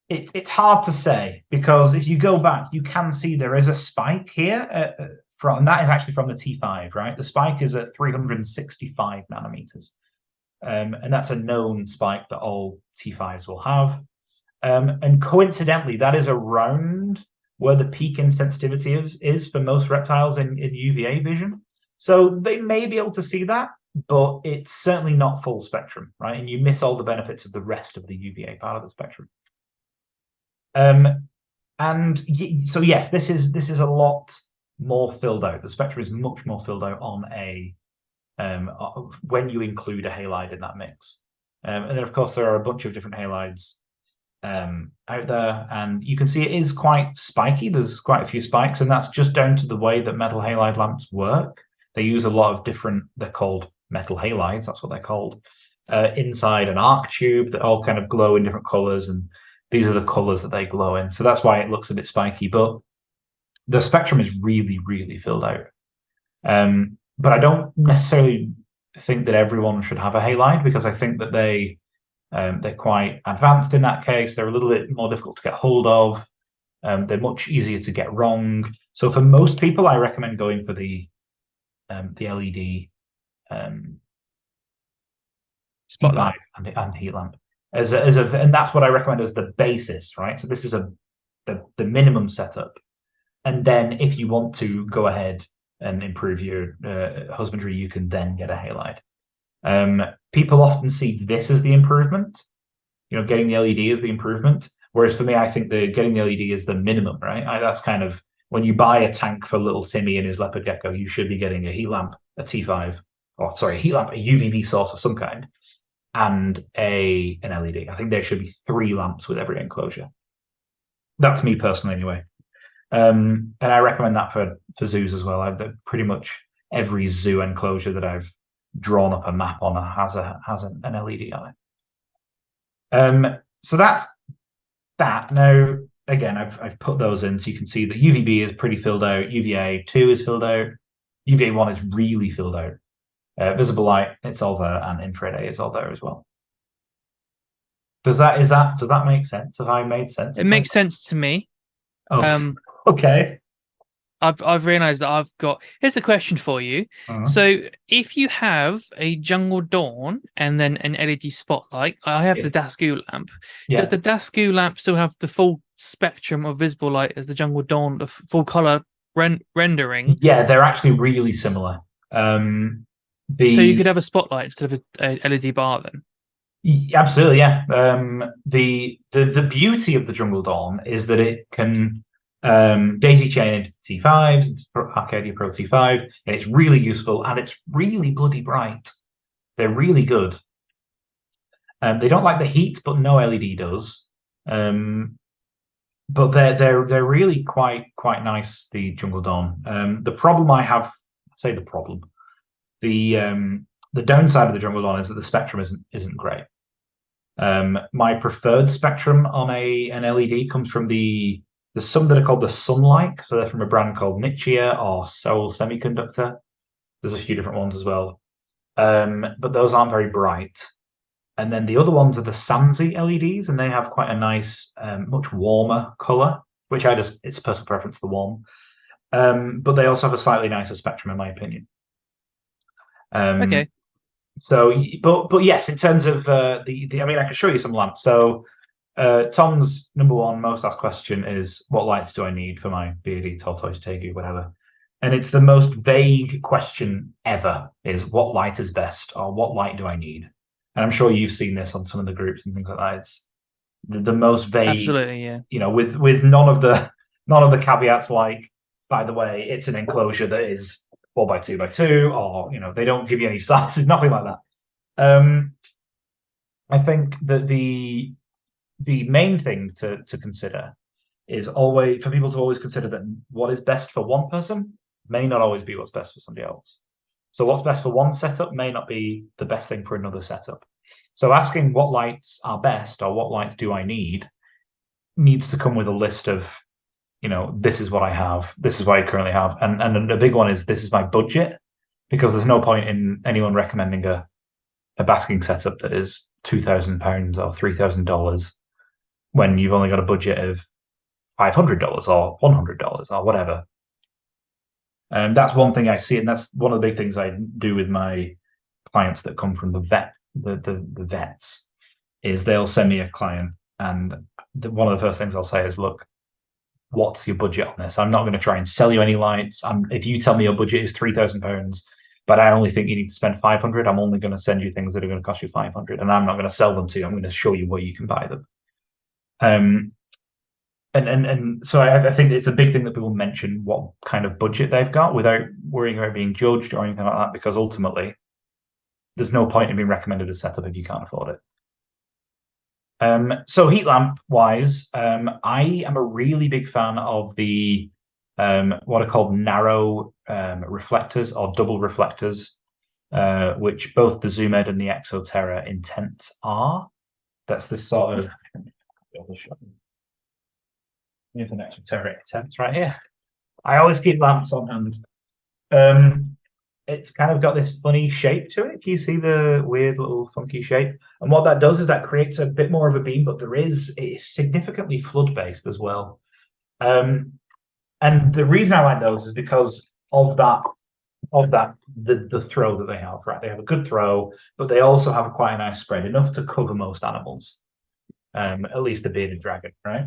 S2: It's hard to say, because if you go back, you can see there is a spike here, and that is actually from the T5, right? The spike is at 365 nanometers. And that's a known spike that all T5s will have. And coincidentally, that is around where the peak in sensitivity is for most reptiles in UVA vision. So they may be able to see that, but it's certainly not full spectrum, right? And you miss all the benefits of the rest of the UVA part of the spectrum. And so yes, this is a lot more filled out. The spectrum is much more filled out on when you include a halide in that mix. And then of course there are a bunch of different halides out there, and you can see it is quite spiky. There's quite a few spikes, and that's just down to the way that metal halide lamps work. They use a lot of different, they're called metal halides, that's what they're called, inside an arc tube that all kind of glow in different colors, and these are the colors that they glow in. So that's why it looks a bit spiky. But the spectrum is really, really filled out. But I don't necessarily think that everyone should have a halide, because I think that they're quite advanced in that case. They're a little bit more difficult to get hold of. They're much easier to get wrong. So for most people, I recommend going for the LED
S1: Spotlight
S2: and heat lamp and that's what I recommend as the basis, right? So this is the minimum setup, and then if you want to go ahead and improve your husbandry, you can then get a halide. People often see this as the improvement, getting the LED is the improvement. Whereas for me, I think getting the LED is the minimum, right? That's kind of when you buy a tank for little Timmy and his leopard gecko, you should be getting a heat lamp, a T5, a heat lamp, a UVB source of some kind, and an LED. I think there should be 3 lamps with every enclosure. That's me personally, anyway. And I recommend that for zoos as well. Pretty much every zoo enclosure that I've drawn up a map on has an LED on it. So that's that. Now, again, I've put those in so you can see that UVB is pretty filled out. UVA 2 is filled out. UVA 1 is really filled out. Visible light, it's all there, and infrared A is all there as well. Does that make sense? Have I made sense?
S1: It makes sense to me.
S2: Oh, okay.
S1: I've realised that I've got. Here's a question for you. So if you have a Jungle Dawn and then an LED spotlight, I have the Dasku lamp. Does the Dasku lamp still have the full spectrum of visible light as the Jungle Dawn, the full color rendering? Yeah,
S2: they're actually really similar.
S1: So you could have a spotlight instead of a LED bar then?
S2: Absolutely, yeah. The beauty of the Jungle Dawn is that it can daisy chain into T5, into Arcadia Pro T5, and it's really useful, and it's really bloody bright. They're really good. They don't like the heat, but no LED does. But they're really quite nice, the Jungle Dawn. The problem I have, the downside of the Jungle Dawn is that the spectrum isn't great. My preferred spectrum on an LED comes from there's some that are called the Sunlight, so they're from a brand called Nichia or Seoul Semiconductor. There's a few different ones as well, but those aren't very bright. And then the other ones are the Sansi LEDs, and they have quite a nice, much warmer color, which it's a personal preference, the warm. But they also have a slightly nicer spectrum, in my opinion.
S1: Okay.
S2: So, but yes, in terms of I can show you some lamps. So, Tom's number one most asked question is, what lights do I need for my beardy, tortoise, tegu, whatever? And it's the most vague question ever, is what light is best, or what light do I need? And I'm sure you've seen this on some of the groups and things like that. It's the most vague.
S1: Absolutely, yeah.
S2: With none of the caveats, like, by the way, it's an enclosure that is 4x2x2, or they don't give you any sizes, nothing like that. I think that the main thing to consider is always for people to always consider that what is best for one person may not always be what's best for somebody else. So what's best for one setup may not be the best thing for another setup. So asking what lights are best, or what lights do I need, needs to come with a list of, this is what I have, this is what I currently have. And a big one is, this is my budget, because there's no point in anyone recommending a basking setup that is £2,000 or $3,000 when you've only got a budget of $500 or $100 or whatever. That's one thing I see, and that's one of the big things I do with my clients that come from the vets, is they'll send me a client, and one of the first things I'll say is, look, what's your budget on this? I'm not going to try and sell you any lights. If you tell me your budget is £3,000, but I only think you need to spend $500, I'm only going to send you things that are going to cost you $500, and I'm not going to sell them to you. I'm going to show you where you can buy them. And so I think it's a big thing that people mention what kind of budget they've got without worrying about being judged or anything like that, because ultimately there's no point in being recommended a setup if you can't afford it. So heat lamp wise, I am a really big fan of the what are called narrow reflectors, or double reflectors, which both the Zoomed and the Exoterra Intent are. That's this sort of I'll just show you. Here's an extra terrain tent right here. I always keep lamps on hand. It's kind of got this funny shape to it. Can you see the weird little funky shape? And what that does is that creates a bit more of a beam, but it's significantly flood-based as well. And the reason I like those is because of the throw that they have, right? They have a good throw, but they also have quite a nice spread, enough to cover most animals, at least the bearded dragon, right?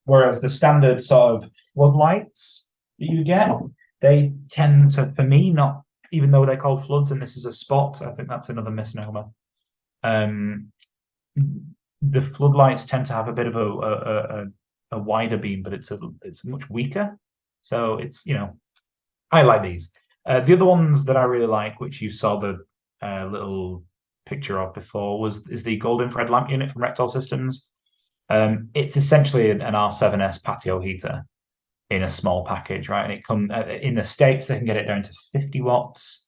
S2: Whereas the standard sort of floodlights that you get, they tend to, for me, not, even though they're called floods and this is a spot, I think that's another misnomer. The floodlights tend to have a bit of a wider beam, but it's much weaker. So it's, I like these. The other ones that I really like, which you saw the little picture of before, is the gold infrared lamp unit from Reptile Systems. It's essentially an R7S patio heater in a small package, right? And it comes in the States, they can get it down to 50 watts.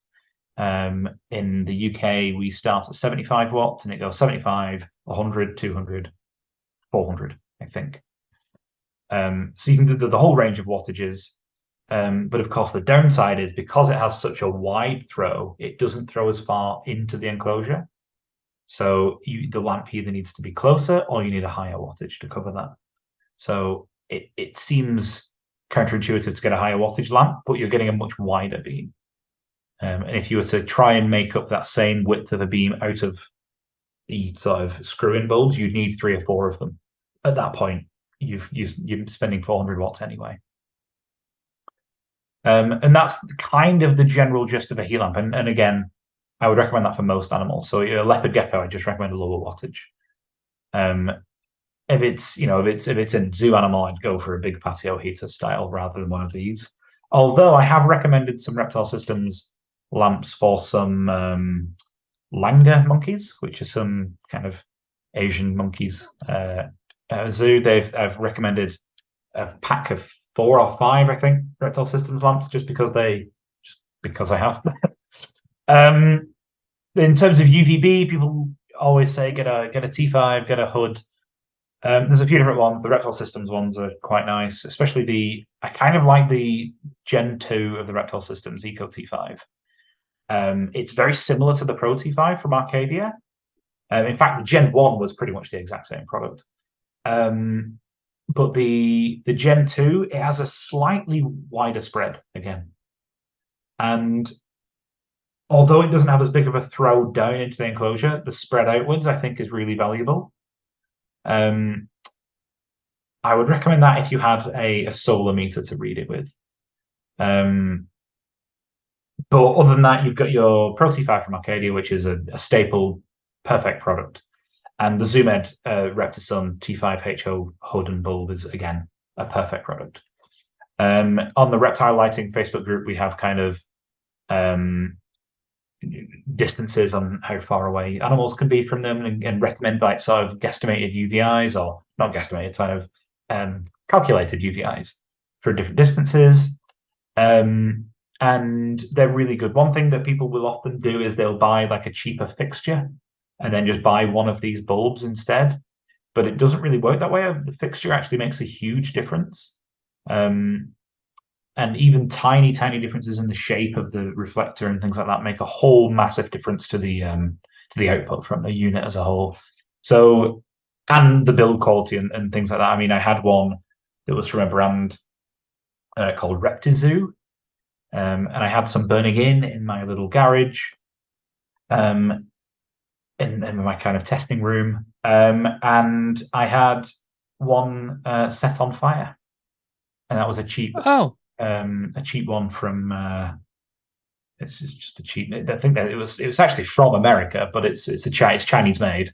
S2: In the UK, we start at 75 watts, and it goes 75, 100, 200, 400, I think. So you can do the whole range of wattages. But of course, the downside is because it has such a wide throw, it doesn't throw as far into the enclosure. So the lamp either needs to be closer or you need a higher wattage to cover that. So it seems counterintuitive to get a higher wattage lamp, but you're getting a much wider beam. And if you were to try and make up that same width of a beam out of the sort of screw-in bulbs, you'd need 3 or 4 of them. At that point, you're spending 400 watts anyway. And that's kind of the general gist of a heat lamp. And again, I would recommend that for most animals. So a leopard gecko, I just recommend a lower wattage. If it's a zoo animal, I'd go for a big patio heater style rather than one of these. Although I have recommended some Reptile Systems lamps for some langur monkeys, which are some kind of Asian monkeys at a zoo. I've recommended a pack of 4 or 5, I think, Reptile Systems lamps, just because I have. In terms of UVB, people always say get a T5, get a hood. There's a few different ones. The Reptile Systems ones are quite nice, especially I kind of like the Gen 2 of the Reptile Systems Eco T5. It's very similar to the Pro T5 from Arcadia. In fact, the Gen 1 was pretty much the exact same product. But the Gen 2, it has a slightly wider spread again. And although it doesn't have as big of a throw down into the enclosure, the spread outwards, I think, is really valuable. I would recommend that if you had a solar meter to read it with. But other than that, you've got your Pro T5 from Arcadia, which is a staple, perfect product. And the Zoomed Reptisun T5HO hood and bulb is, again, a perfect product. On the Reptile Lighting Facebook group, we have kind of distances on how far away animals can be from them, and recommend like sort of guesstimated UVIs, or not guesstimated, kind of calculated UVIs for different distances. And they're really good. One thing that people will often do is they'll buy like a cheaper fixture and then just buy one of these bulbs instead. But it doesn't really work that way. The fixture actually makes a huge difference. And even tiny differences in the shape of the reflector and things like that make a whole massive difference to the output from the unit as a whole. So, and the build quality and things like that. I mean, I had one that was from a brand called Reptizoo, and I had some burning in my little garage, in my kind of testing room, and I had one set on fire, and that was a cheap one from. It's just a cheap. I think that it was actually from America, but it's Chinese made.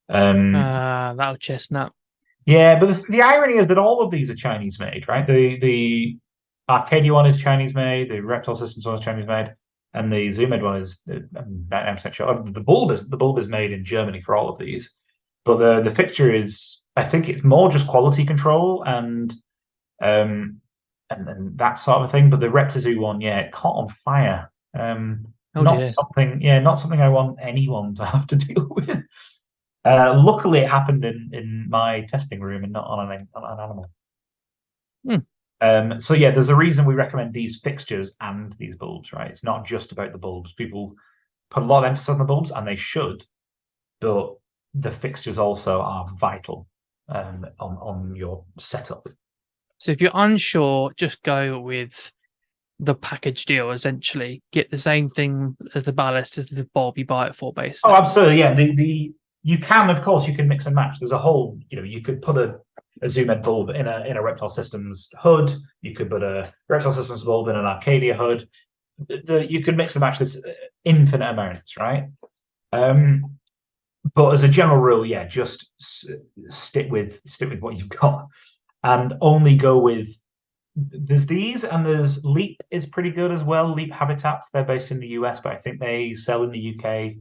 S1: That'll chestnut.
S2: Yeah, but the irony is that all of these are Chinese made, right? The Arcadia one is Chinese made, the Reptile Systems one is Chinese made, and the Zoomed one is, I'm 99% sure. The bulb is made in Germany for all of these, but the fixture is, I think it's more just quality control and that sort of thing. But the Reptizoo one, it caught on fire. Not something I want anyone to have to deal with. Luckily, it happened in my testing room and not on an animal. So yeah, there's a reason we recommend these fixtures and these bulbs, right? It's not just about the bulbs. People put a lot of emphasis on the bulbs, and they should, but the fixtures also are vital on your setup.
S1: So if you're unsure, just go with the package deal. Essentially, get the same thing as the ballast as the bulb you buy it for, basically.
S2: Oh, absolutely, yeah. You can, of course, you can mix and match. There's a whole, you could put a Zoom-Ed bulb in a Reptile Systems hood. You could put a Reptile Systems bulb in an Arcadia hood. You could mix and match this infinite amounts, right? But as a general rule, yeah, just stick with what you've got, and only go with. There's these, and there's Leap is pretty good as well. Leap Habitats, they're based in the US, but I think they sell in the UK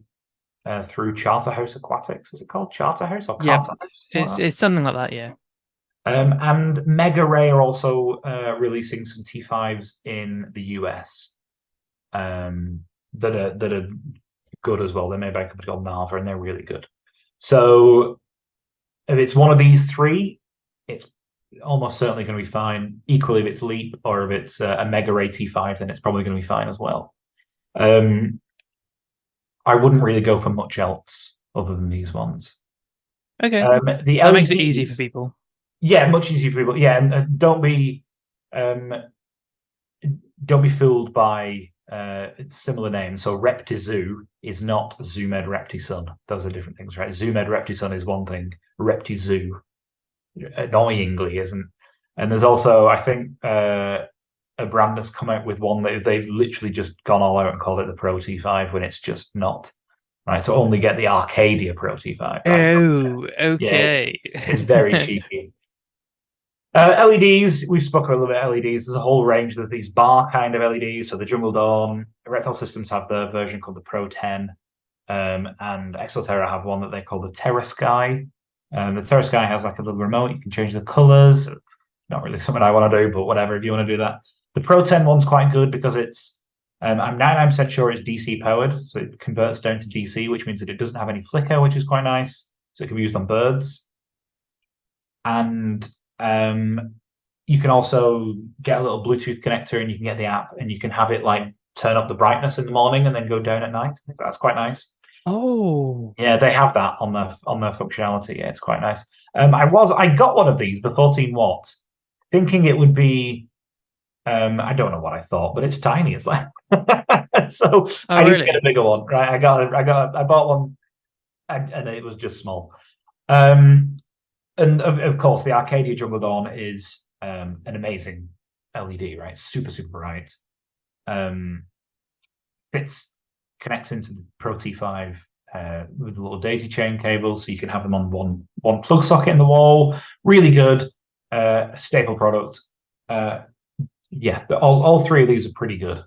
S2: through Charterhouse Aquatics. Is it called Charterhouse or Carterhouse?
S1: It's something like that, yeah.
S2: And Mega Ray are also releasing some T5s in the US that are good as well. They're made by a company called Nava, and they're really good. So if it's one of these three, it's almost certainly going to be fine. Equally, if it's Leap or if it's a Mega Ray T5, then it's probably going to be fine as well. I wouldn't really go for much else other than these ones.
S1: Okay,
S2: that
S1: makes it easy for people.
S2: Yeah, much easier for people. Yeah, and don't be fooled by similar names. So Reptizoo is not Zoom-Ed Reptisun. Those are different things, right? Zoom-Ed Reptisun is one thing. Reptizoo, annoyingly, isn't. And there's also, I think, a brand has come out with one that they've literally just gone all out and called it the Pro T5 when it's just not. Right, so only get the Arcadia Pro T5. Right?
S1: Oh, okay.
S2: Yeah, it's very cheeky. LEDs, we've spoken a little bit about LEDs. There's a whole range. There's these bar kind of LEDs. So the Jungle Dawn, Reptile Systems have the version called the Pro 10, and Exoterra have one that they call the Terra Sky. The Terra Sky has like a little remote. You can change the colors. Not really something I want to do, but whatever, if you want to do that. The Pro 10 one's quite good because it's, I'm 99% sure it's DC powered. So it converts down to DC, which means that it doesn't have any flicker, which is quite nice. So it can be used on birds. And you can also get a little Bluetooth connector, and you can get the app, and you can have it like turn up the brightness in the morning and then go down at night. I think that's quite nice.
S1: Oh,
S2: yeah, they have that on their functionality. Yeah, it's quite nice. I got one of these, the 14 watt, thinking it would be. I don't know what I thought, but it's tiny. It's like so. I need to get a bigger one, right? I bought one, and it was just small. And of course, the Arcadia Jungle Dawn is an amazing LED, right? Super, super bright. Connects into the Pro T5 with a little daisy chain cable, so you can have them on one plug socket in the wall. Really good, staple product. Yeah, all three of these are pretty good.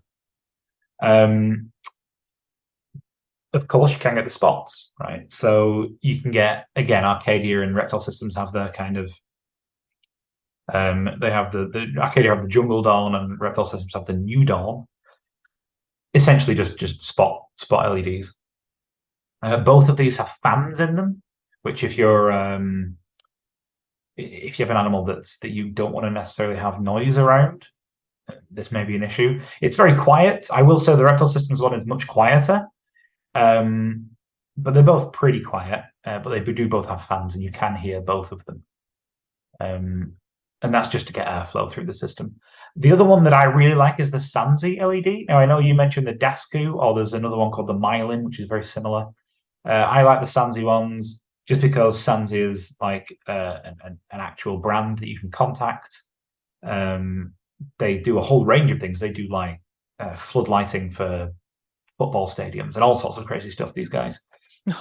S2: Of course, you can get the spots, right? So you can get, again, Arcadia and Reptile Systems have their kind of, they have the Arcadia have the Jungle Dawn, and Reptile Systems have the New Dawn. Essentially just spot LEDs. Both of these have fans in them, which if you have an animal that you don't want to necessarily have noise around, this may be an issue. It's very quiet. I will say the Reptile Systems one is much quieter. But they're both pretty quiet, but they do both have fans, and you can hear both of them. And that's just to get airflow through the system. The other one that I really like is the Sansi LED. Now, I know you mentioned the Dasku, or there's another one called the Mylin, which is very similar. I like the Sansi ones just because Sansi is like an actual brand that you can contact. They do a whole range of things. They do like floodlighting for football stadiums and all sorts of crazy stuff, these guys.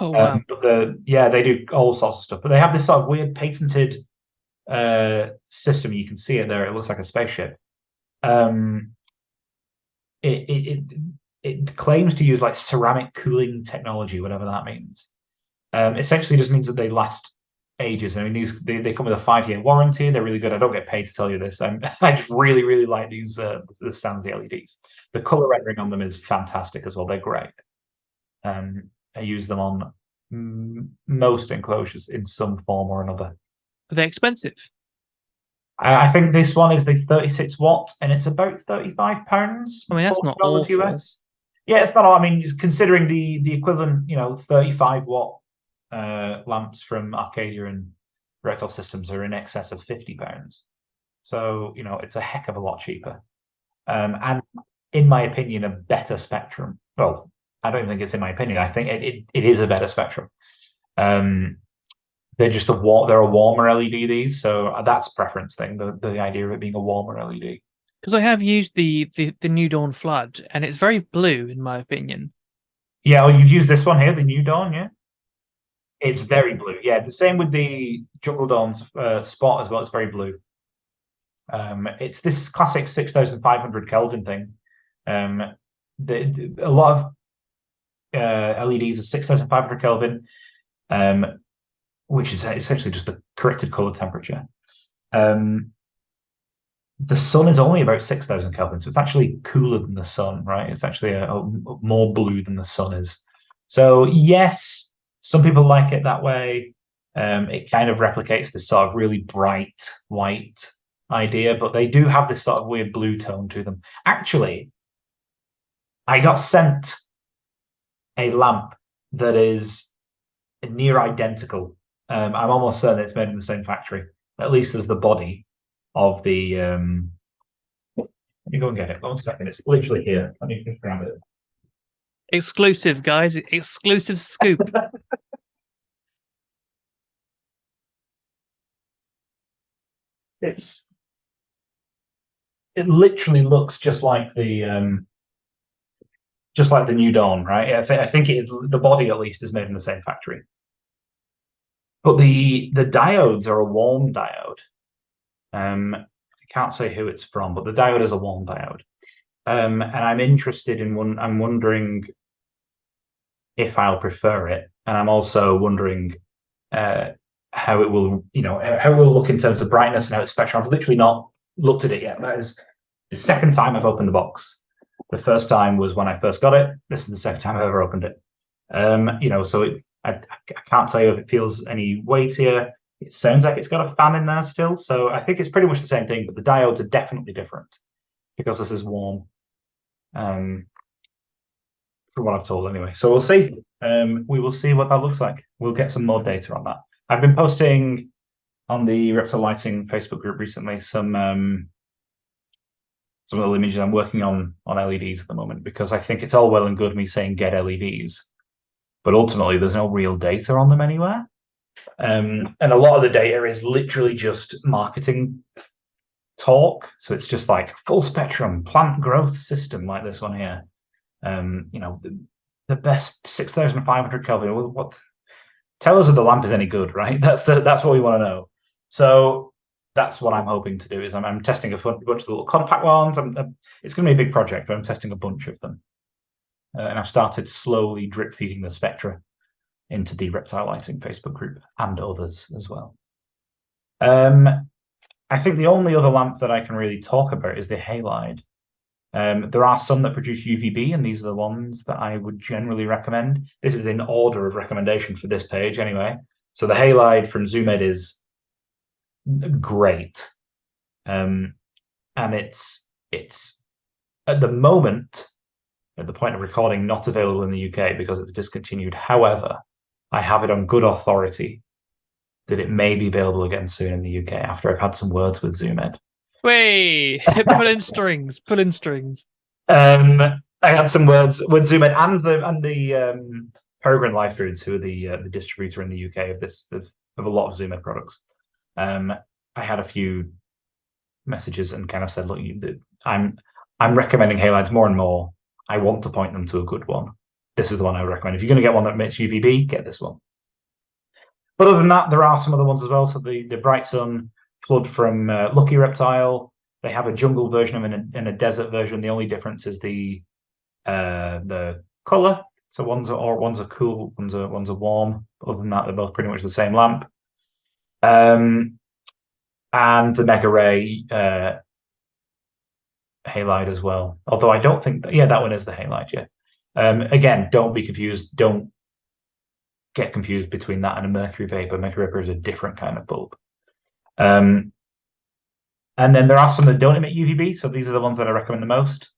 S1: Oh, wow.
S2: But they do all sorts of stuff. But they have this sort of weird patented system. You can see it there. It looks like a spaceship. It claims to use like ceramic cooling technology, whatever that means. Essentially just means that they last ages. I mean, they come with a 5-year warranty. They're really good. I don't get paid to tell you this. I just really, really like these the Sansi LEDs. The color rendering on them is fantastic as well. They're great. I use them on most enclosures in some form or another.
S1: Are they expensive?
S2: I think this one is the 36 watt, and it's about £35.
S1: I mean, that's not
S2: $40
S1: awful.
S2: US. Yeah, it's not. I mean, considering the equivalent, 35 watt lamps from Arcadia and Reptile Systems are in excess of £50. So it's a heck of a lot cheaper, and in my opinion, a better spectrum. Well, I don't think it's in my opinion. I think it is a better spectrum. They're just they're a warmer LED, these, so that's a preference thing. The idea of it being a warmer LED.
S1: Because I have used the New Dawn Flood, and it's very blue, in my opinion.
S2: Yeah, you've used this one here, the New Dawn, yeah? It's very blue. Yeah, the same with the Jungle Dawn's Spot as well. It's very blue. It's this classic 6,500 Kelvin thing. A lot of LEDs are 6,500 Kelvin, which is essentially just the corrected color temperature. The sun is only about 6,000 Kelvin, so it's actually cooler than the sun, right? It's actually a more blue than the sun is. So yes, some people like it that way. It kind of replicates this sort of really bright white idea, but they do have this sort of weird blue tone to them. Actually, I got sent a lamp that is near identical. I'm almost certain it's made in the same factory, at least as the body of the. Let me go and get it. 1 second. It's literally here. Let me just grab it.
S1: Exclusive, guys. Exclusive scoop.
S2: It literally looks just like the New Dawn, right? I think the body at least is made in the same factory. But the diodes are a warm diode. I can't say who it's from, but the diode is a warm diode. And I'm interested in one. I'm wondering if I'll prefer it, and I'm also wondering how it will, how it will look in terms of brightness and how it's spectrum. I've literally not looked at it yet. That is the second time I've opened the box. The first time was when I first got it. This is the second time I've ever opened it. So I can't tell you if it feels any weightier. It sounds like it's got a fan in there still. So I think it's pretty much the same thing, but the diodes are definitely different because this is warm. From what I've told anyway. So we'll see. We will see what that looks like. We'll get some more data on that. I've been posting on the Reptile Lighting Facebook group recently some of the images I'm working on LEDs at the moment, because I think it's all well and good me saying get LEDs, but ultimately there's no real data on them anywhere. And a lot of the data is literally just marketing talk. So it's just like full spectrum plant growth system like this one here. The best 6,500 Kelvin. What? Tell us if the lamp is any good, right? That's what we want to know. So that's what I'm hoping to do. Is I'm testing a bunch of little compact ones. It's going to be a big project, but I'm testing a bunch of them, and I've started slowly drip feeding the spectra into the Reptile Lighting Facebook group and others as well. I think the only other lamp that I can really talk about is the halide. There are some that produce UVB, and these are the ones that I would generally recommend. This is in order of recommendation for this page anyway. So the halide from Zoomed is great. And it's at the moment, at the point of recording, not available in the UK because it's discontinued. However, I have it on good authority that it may be available again soon in the UK after I've had some words with Zoomed.
S1: Wait, pulling strings.
S2: I had some words with Zoomed and the Peregrine Life Foods, who are the distributor in the UK of a lot of Zoomed products. I had a few messages and kind of said, look, I'm recommending halides more and more. I want to point them to a good one. This is the one I would recommend. If you're going to get one that emits UVB, get this one. But other than that, there are some other ones as well. So the Bright Sun Flood from Lucky Reptile. They have a jungle version and a desert version. The only difference is the color. So one's are cool, one's are warm. Other than that, they're both pretty much the same lamp. And the Mega Ray halide as well. Although I don't think that one is the halide. Yeah. Again, don't be confused. Don't get confused between that and a mercury vapor. Mercury vapor is a different kind of bulb. And then there are some that don't emit UVB, so these are the ones that I recommend the most.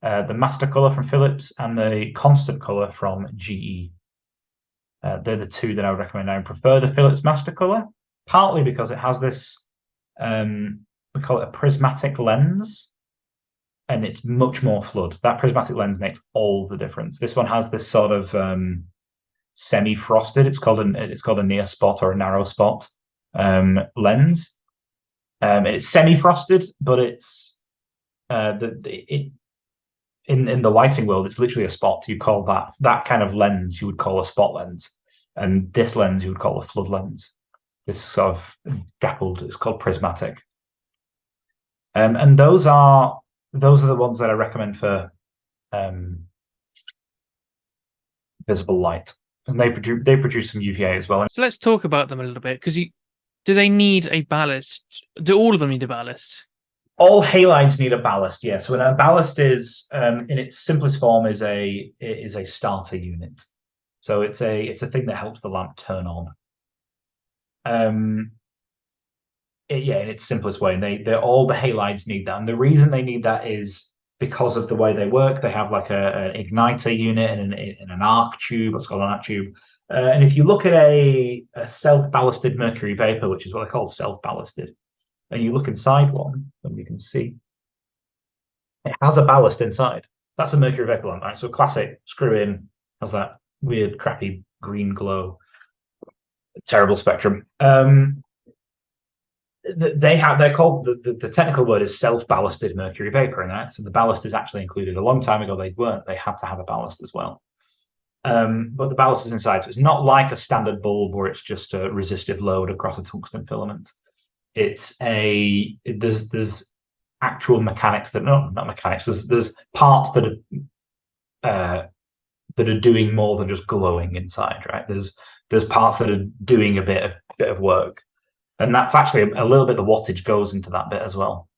S2: The Master Color from Philips and the Constant Color from GE. They're the two that I would recommend. I prefer the Philips Master Color, partly because it has this, we call it a prismatic lens, and it's much more flood. That prismatic lens makes all the difference. This one has this sort of semi-frosted. It's called a near spot or a narrow spot lens. It's semi-frosted, but it's in the lighting world, it's literally a spot. You call that kind of lens you would call a spot lens, and this lens you would call a flood lens. This sort of dappled. It's called prismatic. And those are the ones that I recommend for visible light, and they produce some UVA as well.
S1: So let's talk about them a little bit, because do they need a ballast? Do all of them need a ballast?
S2: All halides need a ballast, yeah. So a ballast is, in its simplest form, is a starter unit. So it's a thing that helps the lamp turn on. In its simplest way, and all the halides need that. And the reason they need that is because of the way they work. They have like an igniter unit and an arc tube, what's called an arc tube. And if you look at a self-ballasted mercury vapor, which is what they call self-ballasted, and you look inside one, and you can see it has a ballast inside. That's a mercury vapor lamp, right? So classic, screw in, has that weird, crappy green glow. Terrible spectrum. They're called, the technical word is self-ballasted mercury vapor, and that, so the ballast is actually included. A long time ago they weren't. They had to have a ballast as well. But the ballast is inside, so it's not like a standard bulb where it's just a resistive load across a tungsten filament. There's actual mechanics that not mechanics. There's parts that are doing more than just glowing inside, right? There's parts that are doing a bit of work, and that's actually a little bit. The wattage goes into that bit as well.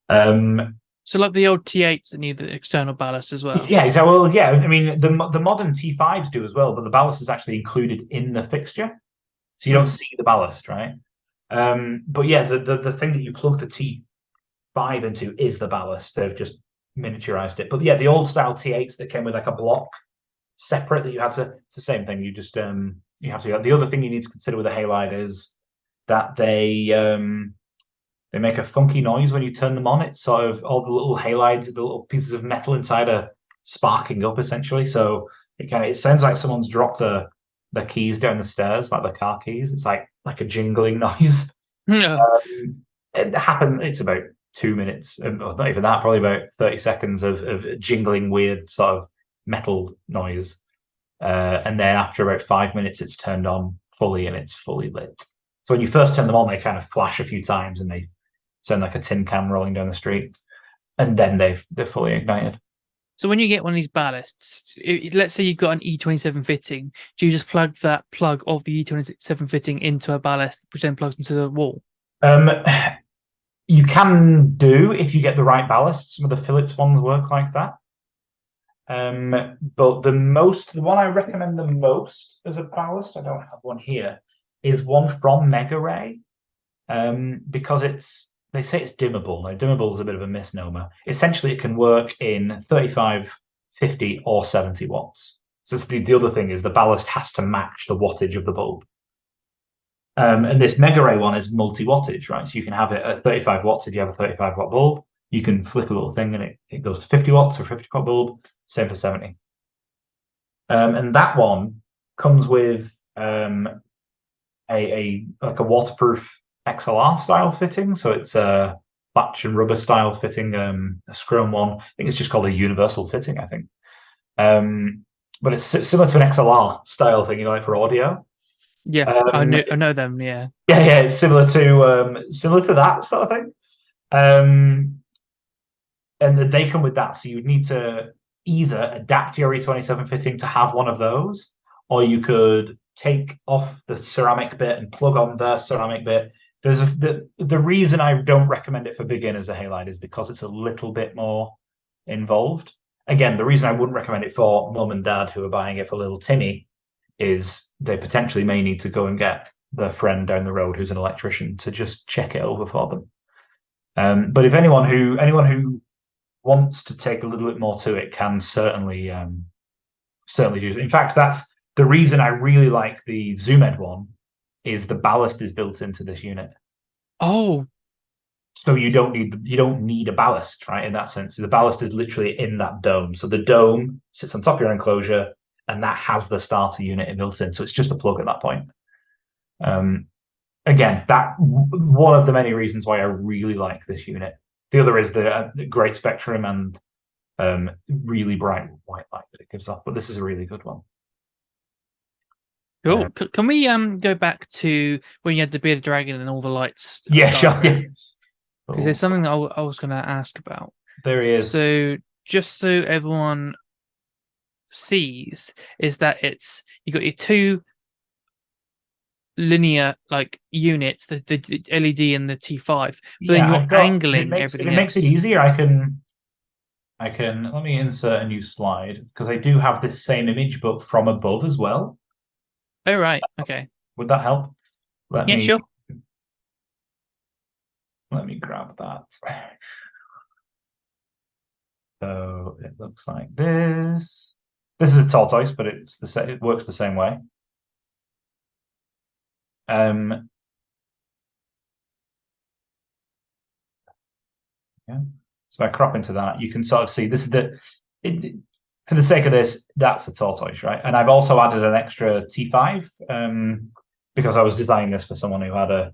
S1: So like the old T8s that need the external ballast as well.
S2: Yeah, exactly. Well, yeah. I mean, the modern T5s do as well, but the ballast is actually included in the fixture, so you don't see the ballast, right? But yeah, the thing that you plug the T5 into is the ballast. They've just miniaturized it. But yeah, the old style T8s that came with like a block separate that you had to. It's the same thing. You just you have to. The other thing you need to consider with a halide is that they make a funky noise when you turn them on. It's sort of all the little halides, the little pieces of metal inside are sparking up essentially. So it sounds like someone's dropped their keys down the stairs, like their car keys. It's like a jingling noise.
S1: Yeah.
S2: It happened. It's about 2 minutes, or not even that, probably about 30 seconds of jingling weird sort of metal noise. And then after about 5 minutes, it's turned on fully and it's fully lit. So when you first turn them on, they kind of flash a few times and they sound like a tin can rolling down the street. And then they're fully ignited.
S1: So when you get one of these ballasts, let's say you've got an E27 fitting, do you just plug that plug of the E27 fitting into a ballast, which then plugs into the wall?
S2: You can do if you get the right ballast. Some of the Philips ones work like that. But the one I recommend the most as a ballast, I don't have one here, is one from Mega Ray, because they say it's dimmable. Now, dimmable is a bit of a misnomer. Essentially, it can work in 35, 50, or 70 watts. So the other thing is the ballast has to match the wattage of the bulb. And this Mega Ray one is multi-wattage, right? So you can have it at 35 watts if you have a 35 watt bulb. You can flick a little thing and it goes to 50 watts or 50 watt bulb, same for 70. And that one comes with a waterproof XLR style fitting. So it's a latch and rubber style fitting, a screw-on one. I think it's just called a universal fitting, I think. But it's similar to an XLR style thing, like for audio.
S1: Yeah, I know them. Yeah.
S2: Yeah, it's similar to that sort of thing. And they come with that, so you would need to either adapt your E27 fitting to have one of those, or you could take off the ceramic bit and plug on the ceramic bit. The reason I don't recommend it for beginners, a halide, is because it's a little bit more involved. Again, the reason I wouldn't recommend it for mum and dad who are buying it for little Timmy is they potentially may need to go and get their friend down the road who's an electrician to just check it over for them. But if anyone who wants to take a little bit more to it can certainly do it. In fact, that's the reason I really like the ZoomEd one, is the ballast is built into this unit.
S1: Oh,
S2: so you don't need a ballast, right? In that sense, the ballast is literally in that dome. So the dome sits on top of your enclosure, and that has the starter unit built in. So it's just a plug at that point. Again, that one of the many reasons why I really like this unit. The other is the great spectrum and really bright white light that it gives off. But this is a really good one.
S1: cool. Can we go back to when you had the bearded dragon and all the lights?
S2: Yeah, sure. Yeah.
S1: Because there's something that I was going to ask about.
S2: There he is.
S1: So just so everyone sees, is that you got your two linear like units, the LED and the T5, but then you're angling everything.
S2: It makes it easier. I can let me insert a new slide because I do have this same image but from above as well.
S1: Oh right, okay.
S2: Would that help?
S1: Sure.
S2: Let me grab that. So it looks like this. This is a tortoise, but it works the same way. Yeah. So I crop into that, you can sort of see this is for the sake of this, that's a tortoise, right? And I've also added an extra T5 because I was designing this for someone who had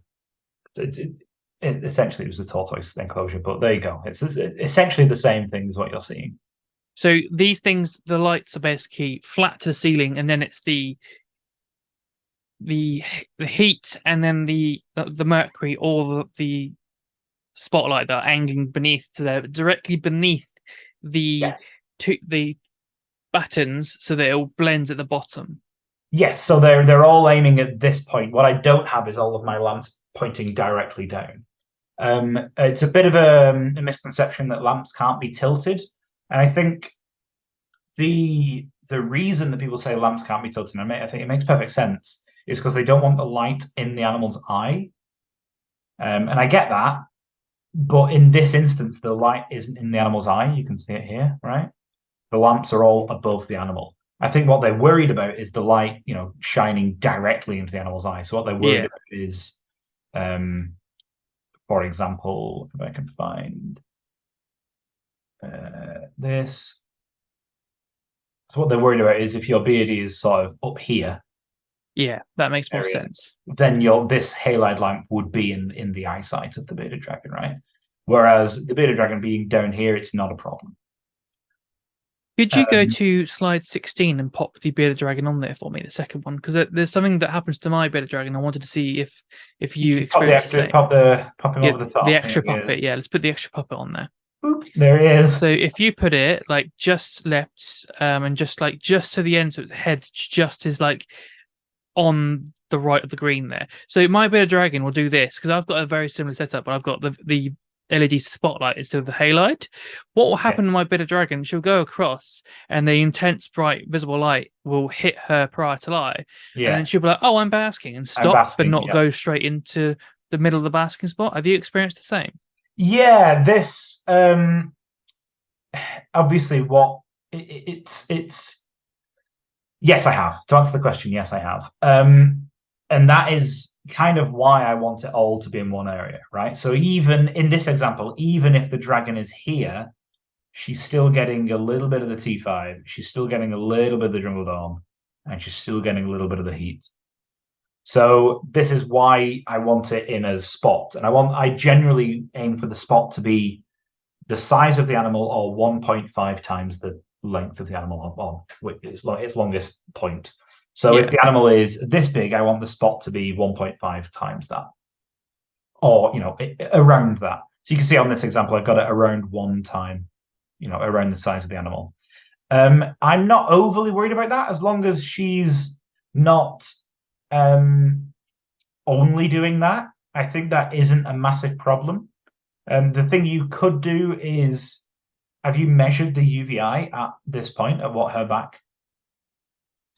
S2: essentially it was a tortoise enclosure, but there you go. It's essentially the same thing as what you're seeing.
S1: So these things, the lights are basically flat to the ceiling, and then it's the heat, and then the mercury or the spotlight that are angling beneath directly beneath the buttons, so that it all blends at the bottom.
S2: Yes, so they're all aiming at this point. What I don't have is all of my lamps pointing directly down. It's a bit of a misconception that lamps can't be tilted, and I think the reason that people say lamps can't be tilted, and I think it makes perfect sense, is because they don't want the light in the animal's eye. And I get that, but in this instance, the light isn't in the animal's eye. You can see it here, right? The lamps are all above the animal. I think what they're worried about is the light, shining directly into the animal's eye. So what they're worried about is, for example, if I can find this. So what they're worried about is if your beardy is sort of up here.
S1: Yeah, that makes more sense.
S2: Then this halide lamp would be in the eyesight of the bearded dragon, right? Whereas the bearded dragon being down here, it's not a problem.
S1: Could you go to slide 16 and pop the bearded dragon on there for me, the second one? Because there's something that happens to my bearded dragon. I wanted to see if you experience the same.
S2: Pop him over the top.
S1: The extra puppet, let's put the extra puppet on there.
S2: Boop, there he is.
S1: So if you put it like just left, and just to the end, so its head just is like on the right of the green there. So my bearded dragon will do this because I've got a very similar setup, but I've got the LED spotlight instead of the halide. What will happen to my bearded dragon? She'll go across, and the intense, bright, visible light will hit her parietal eye, and then she'll be like, "Oh, I'm basking," and stop, but not go straight into the middle of the basking spot. Have you experienced the same?
S2: Yeah, this obviously it's. Yes, I have. To answer the question, yes, I have. And that is kind of why I want it all to be in one area, right? So even in this example, even if the dragon is here, she's still getting a little bit of the T5, she's still getting a little bit of the jungle dawn, and she's still getting a little bit of the heat. So this is why I want it in a spot. And I generally aim for the spot to be the size of the animal or 1.5 times the length of the animal on its longest point. So if the animal is this big, I want the spot to be 1.5 times that, or around that. So you can see on this example, I've got it around 1 time, around the size of the animal. I'm not overly worried about that as long as she's not only doing that. I think that isn't a massive problem. The thing you could do is, have you measured the UVI at this point at what her back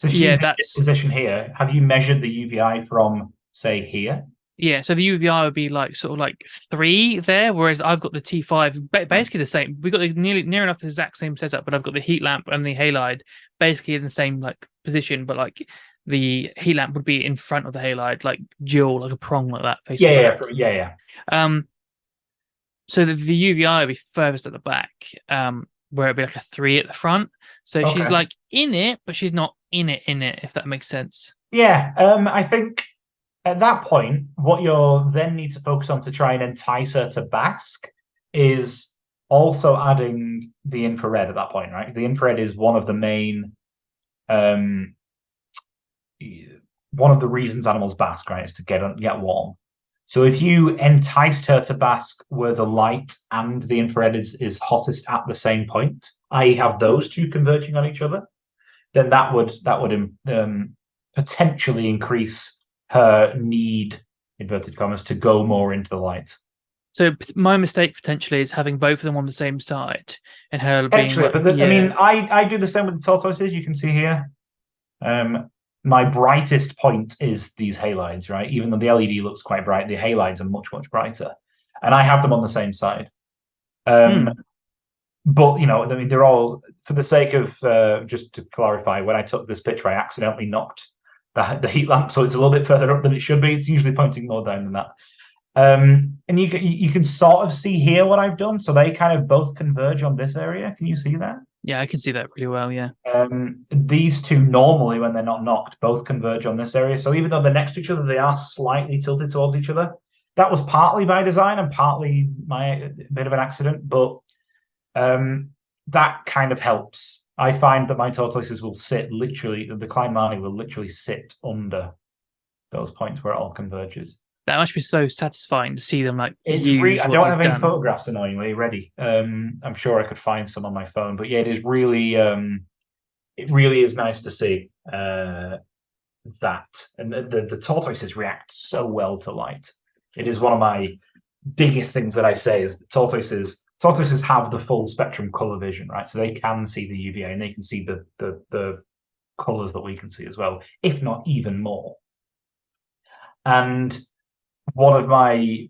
S2: So she's
S1: Yeah,
S2: in this position here. Have you measured the UVI from, say, here?
S1: yeah. So the UVI would be like sort of like 3 there, whereas I've got the T5 basically the same. We've got the near enough the exact same setup, but I've got the heat lamp and the halide basically in the same like position, but like the heat lamp would be in front of the halide, like dual, like a prong like that, facing back.
S2: Yeah.
S1: So the UVI would be furthest at the back, where it'd be like a 3 at the front. So she's
S2: Okay.
S1: like in it, but she's not in it, if that makes sense.
S2: Yeah. I think at that point, what you'll then need to focus on to try and entice her to bask is also adding the infrared at that point, right? The infrared is one of the main, one of the reasons animals bask, right, is to get warm. So if you enticed her to bask where the light and the infrared is hottest at the same point, i.e. have those two converging on each other, then that would potentially increase her need, inverted commas, to go more into the light.
S1: So my mistake potentially is having both of them on the same side and her being
S2: Actually, but I mean, I do the same with the tortoises. You can see here. My brightest point is these halides, right? Even though the LED looks quite bright, the halides are much, much brighter. And I have them on the same side. But, you know, I mean, they're all, for the sake of, just to clarify, when I took this picture, I accidentally knocked the heat lamp, so it's a little bit further up than it should be. It's usually pointing more down than that. And you can sort of see here what I've done. So they kind of both converge on this area. Can you see that?
S1: Yeah, I can see that really well, yeah.
S2: These two normally, when they're not knocked, both converge on this area. So even though they're next to each other, they are slightly tilted towards each other. That was partly by design and partly my bit of an accident, but that kind of helps. I find that my tortoises will sit literally, the Kleinmani will literally sit under those points where it all converges.
S1: That must be so satisfying to see them like
S2: it's
S1: use
S2: I don't have any photographs annoyingly ready. I'm sure I could find some on my phone, but yeah, it is really it really is nice to see that. And the tortoises react so well to light. It is one of my biggest things that I say is tortoises have the full spectrum color vision, right? So they can see the UVA and they can see the colors that we can see as well, if not even more. And one of my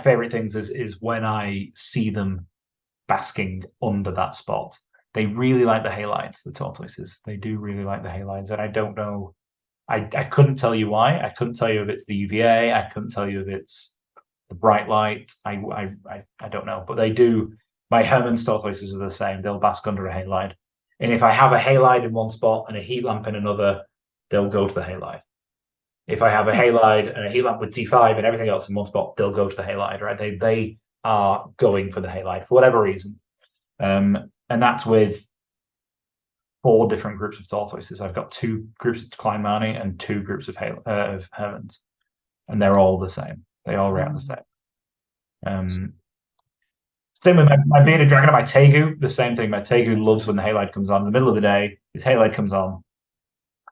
S2: favorite things is when I see them basking under that spot. They really like the halides, the tortoises. They do really like the halides, and I don't know. I couldn't tell you why. I couldn't tell you if it's the UVA. I couldn't tell you if it's the bright light. I don't know, but they do. My Hermann's tortoises are the same. They'll bask under a halide, and if I have a halide in one spot and a heat lamp in another, they'll go to the halide. If I have a halide and a heat lamp with T5 and everything else in one spot, they'll go to the halide, right? They are going for the halide for whatever reason. And that's with 4 different groups of tortoises. I've got 2 groups of Kleinmani and 2 groups of Hermann's, and they're all the same. They all react the same. Same with my bearded dragon and my tegu, the same thing. My tegu loves when the halide comes on. In the middle of the day, his halide comes on,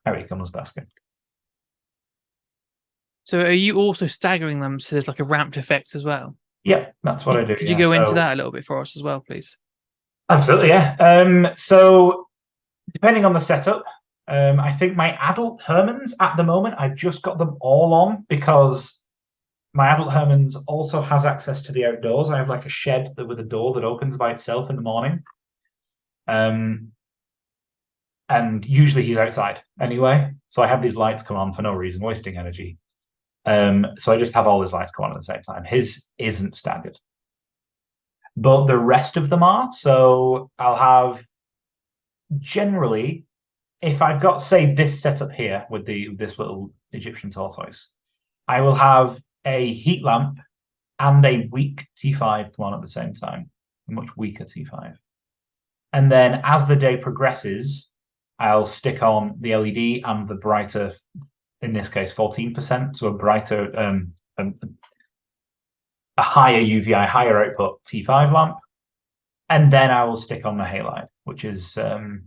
S2: out he comes basking.
S1: So are you also staggering them so there's like a ramped effect as well?
S2: Yeah, that's what I do.
S1: Could you go into that a little bit for us as well, please?
S2: Absolutely, yeah. So depending on the setup, I think my adult Hermann's at the moment, I've just got them all on because my adult Hermann's also has access to the outdoors. I have like a shed with a door that opens by itself in the morning. And usually he's outside anyway. So I have these lights come on for no reason, wasting energy. So I just have all his lights go on at the same time. His isn't staggered, but the rest of them are. So I'll have generally, if I've got, say, this setup here with this little Egyptian tortoise, I will have a heat lamp and a weak T5 come on at the same time, a much weaker T5. And then as the day progresses, I'll stick on the LED and the brighter, in this case, 14%, so a brighter, a higher UVI, higher output T5 lamp. And then I will stick on the halide, which is the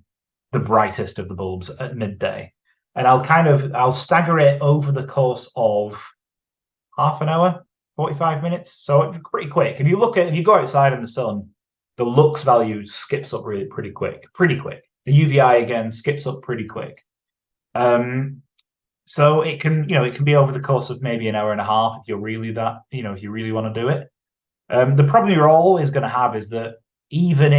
S2: brightest of the bulbs at midday. And I'll stagger it over the course of half an hour, 45 minutes. So it's pretty quick. If you go outside in the sun, the lux value skips up really pretty quick. The UVI again skips up pretty quick. So it can, it can be over the course of maybe an hour and a half if you're really if you really want to do it. The problem you're always going to have is that even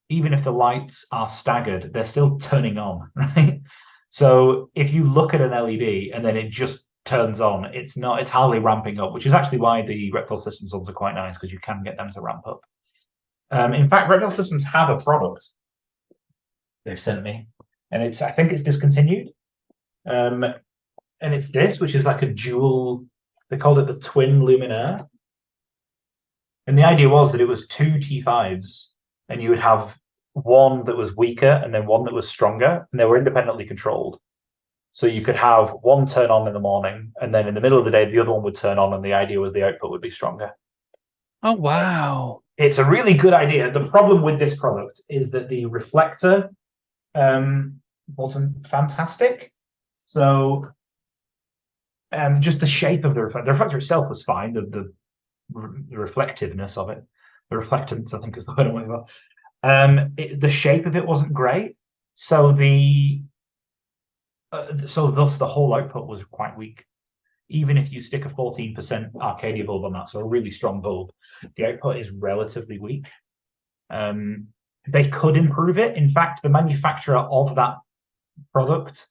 S2: if the lights are staggered, they're still turning on, right? So if you look at an LED and then it just turns on, it's hardly ramping up, which is actually why the Reptile Systems ones are quite nice, because you can get them to ramp up. In fact, Reptile Systems have a product they've sent me, and I think it's discontinued. And it's this, which is like a dual, they called it the twin luminaire. And the idea was that it was two T5s, and you would have one that was weaker and then one that was stronger, and they were independently controlled. So you could have one turn on in the morning, and then in the middle of the day, the other one would turn on, and the idea was the output would be stronger.
S1: Oh, wow.
S2: It's a really good idea. The problem with this product is that the reflector wasn't fantastic. So just the shape of the reflector itself was fine. The reflectiveness of it, the reflectance, I think is the word I'm looking for. The shape of it wasn't great. So thus the whole output was quite weak. Even if you stick a 14% Arcadia bulb on that, so a really strong bulb, the output is relatively weak. They could improve it. In fact, the manufacturer of that product,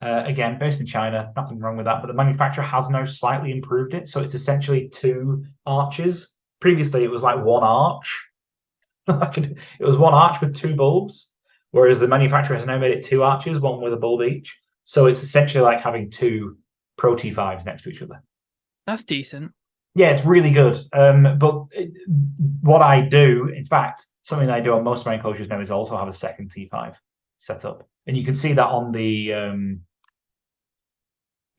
S2: again, based in China, nothing wrong with that, but the manufacturer has now slightly improved it. So it's essentially two arches. Previously, it was like one arch. It was one arch with two bulbs, whereas the manufacturer has now made it two arches, one with a bulb each. So it's essentially like having two Pro T5s next to each other.
S1: That's decent.
S2: Yeah, it's really good. But what I do, in fact, something that I do on most of my enclosures now is also have a second T5 set up. And you can see that on the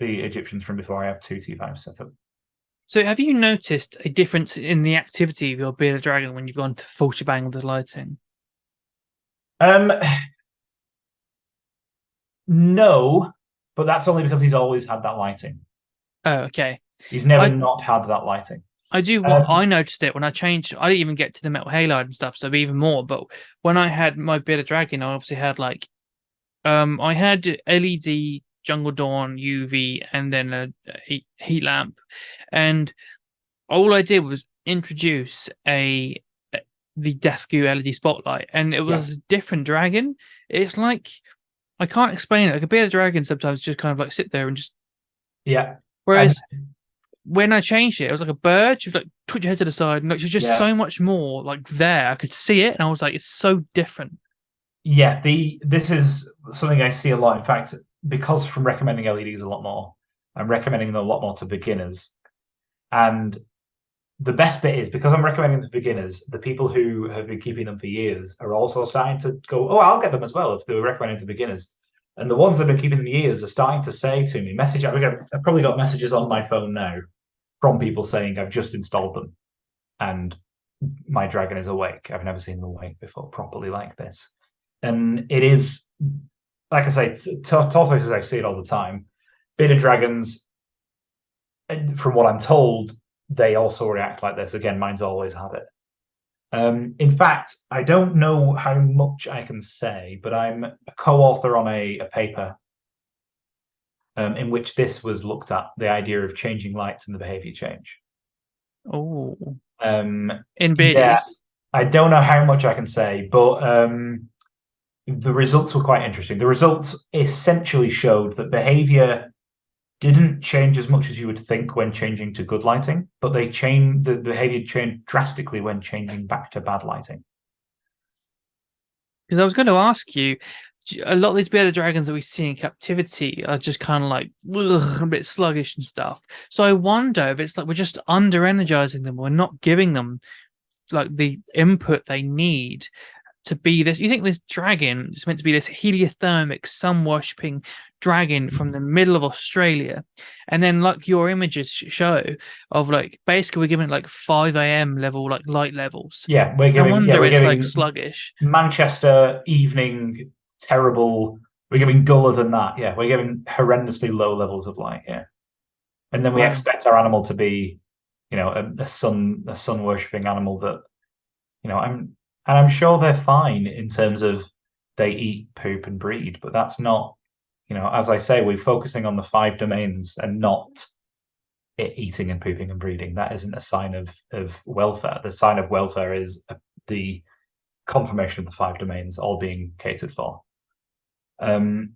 S2: Egyptians from before. I have two T5s set up.
S1: So have you noticed a difference in the activity of your bearded dragon when you've gone to full shebang with the lighting?
S2: No, but that's only because he's always had that lighting.
S1: Oh, okay.
S2: He's never not had that lighting.
S1: I do. I noticed it when I changed. I didn't even get to the metal halide and stuff, so even more. But when I had my bearded dragon, I obviously had I had LED, Jungle Dawn, UV, and then a heat lamp, and all I did was introduce the Dasku LED spotlight, and it was a different dragon. It's like, I can't explain it. Like a bearded dragon sometimes just kind of like sit there and just Whereas when I changed it, it was like a bird. She was like, twitch your head to the side, and she was just so much more like there. I could see it, and I was like, it's so different. Yeah, this is something I see a lot. In fact, because from recommending LEDs a lot more, I'm recommending them a lot more to beginners. And the best bit is, because I'm recommending them to beginners, the people who have been keeping them for years are also starting to go, oh, I'll get them as well if they were recommending to beginners. And the ones that have been keeping them years are starting to say to me, I've probably got messages on my phone now from people saying, I've just installed them and my dragon is awake. I've never seen them awake before properly like this. And it is, like I say, tortoises, I see it all the time. Bearded dragons, from what I'm told, they also react like this. Again, mine's always had it. In fact, I don't know how much I can say, but I'm a co-author on a paper in which this was looked at, the idea of changing lights and the behavior change. Oh. In beardies?
S2: Yeah, I don't know how much I can say, but the results were quite interesting. The results essentially showed that behavior didn't change as much as you would think when changing to good lighting, but the behavior changed drastically when changing back to bad lighting.
S1: Because I was going to ask you, a lot of these bearded dragons that we see in captivity are just kind of like a bit sluggish and stuff. So I wonder if it's like we're just under energizing them. We're not giving them like the input they need to be this. You think this dragon is meant to be this heliothermic, sun worshipping dragon from the middle of Australia, and then like your images show of like basically we're giving it like 5 a.m. level like light levels.
S2: Yeah, we're giving
S1: it's like sluggish.
S2: Manchester evening terrible. We're giving duller than that. Yeah, we're giving horrendously low levels of light. Yeah, and then we expect our animal to be, a sun worshipping animal that, I'm sure they're fine in terms of they eat, poop, and breed. But that's not, as I say, we're focusing on the 5 domains and not it eating and pooping and breeding. That isn't a sign of welfare. The sign of welfare is the confirmation of the 5 domains all being catered for. I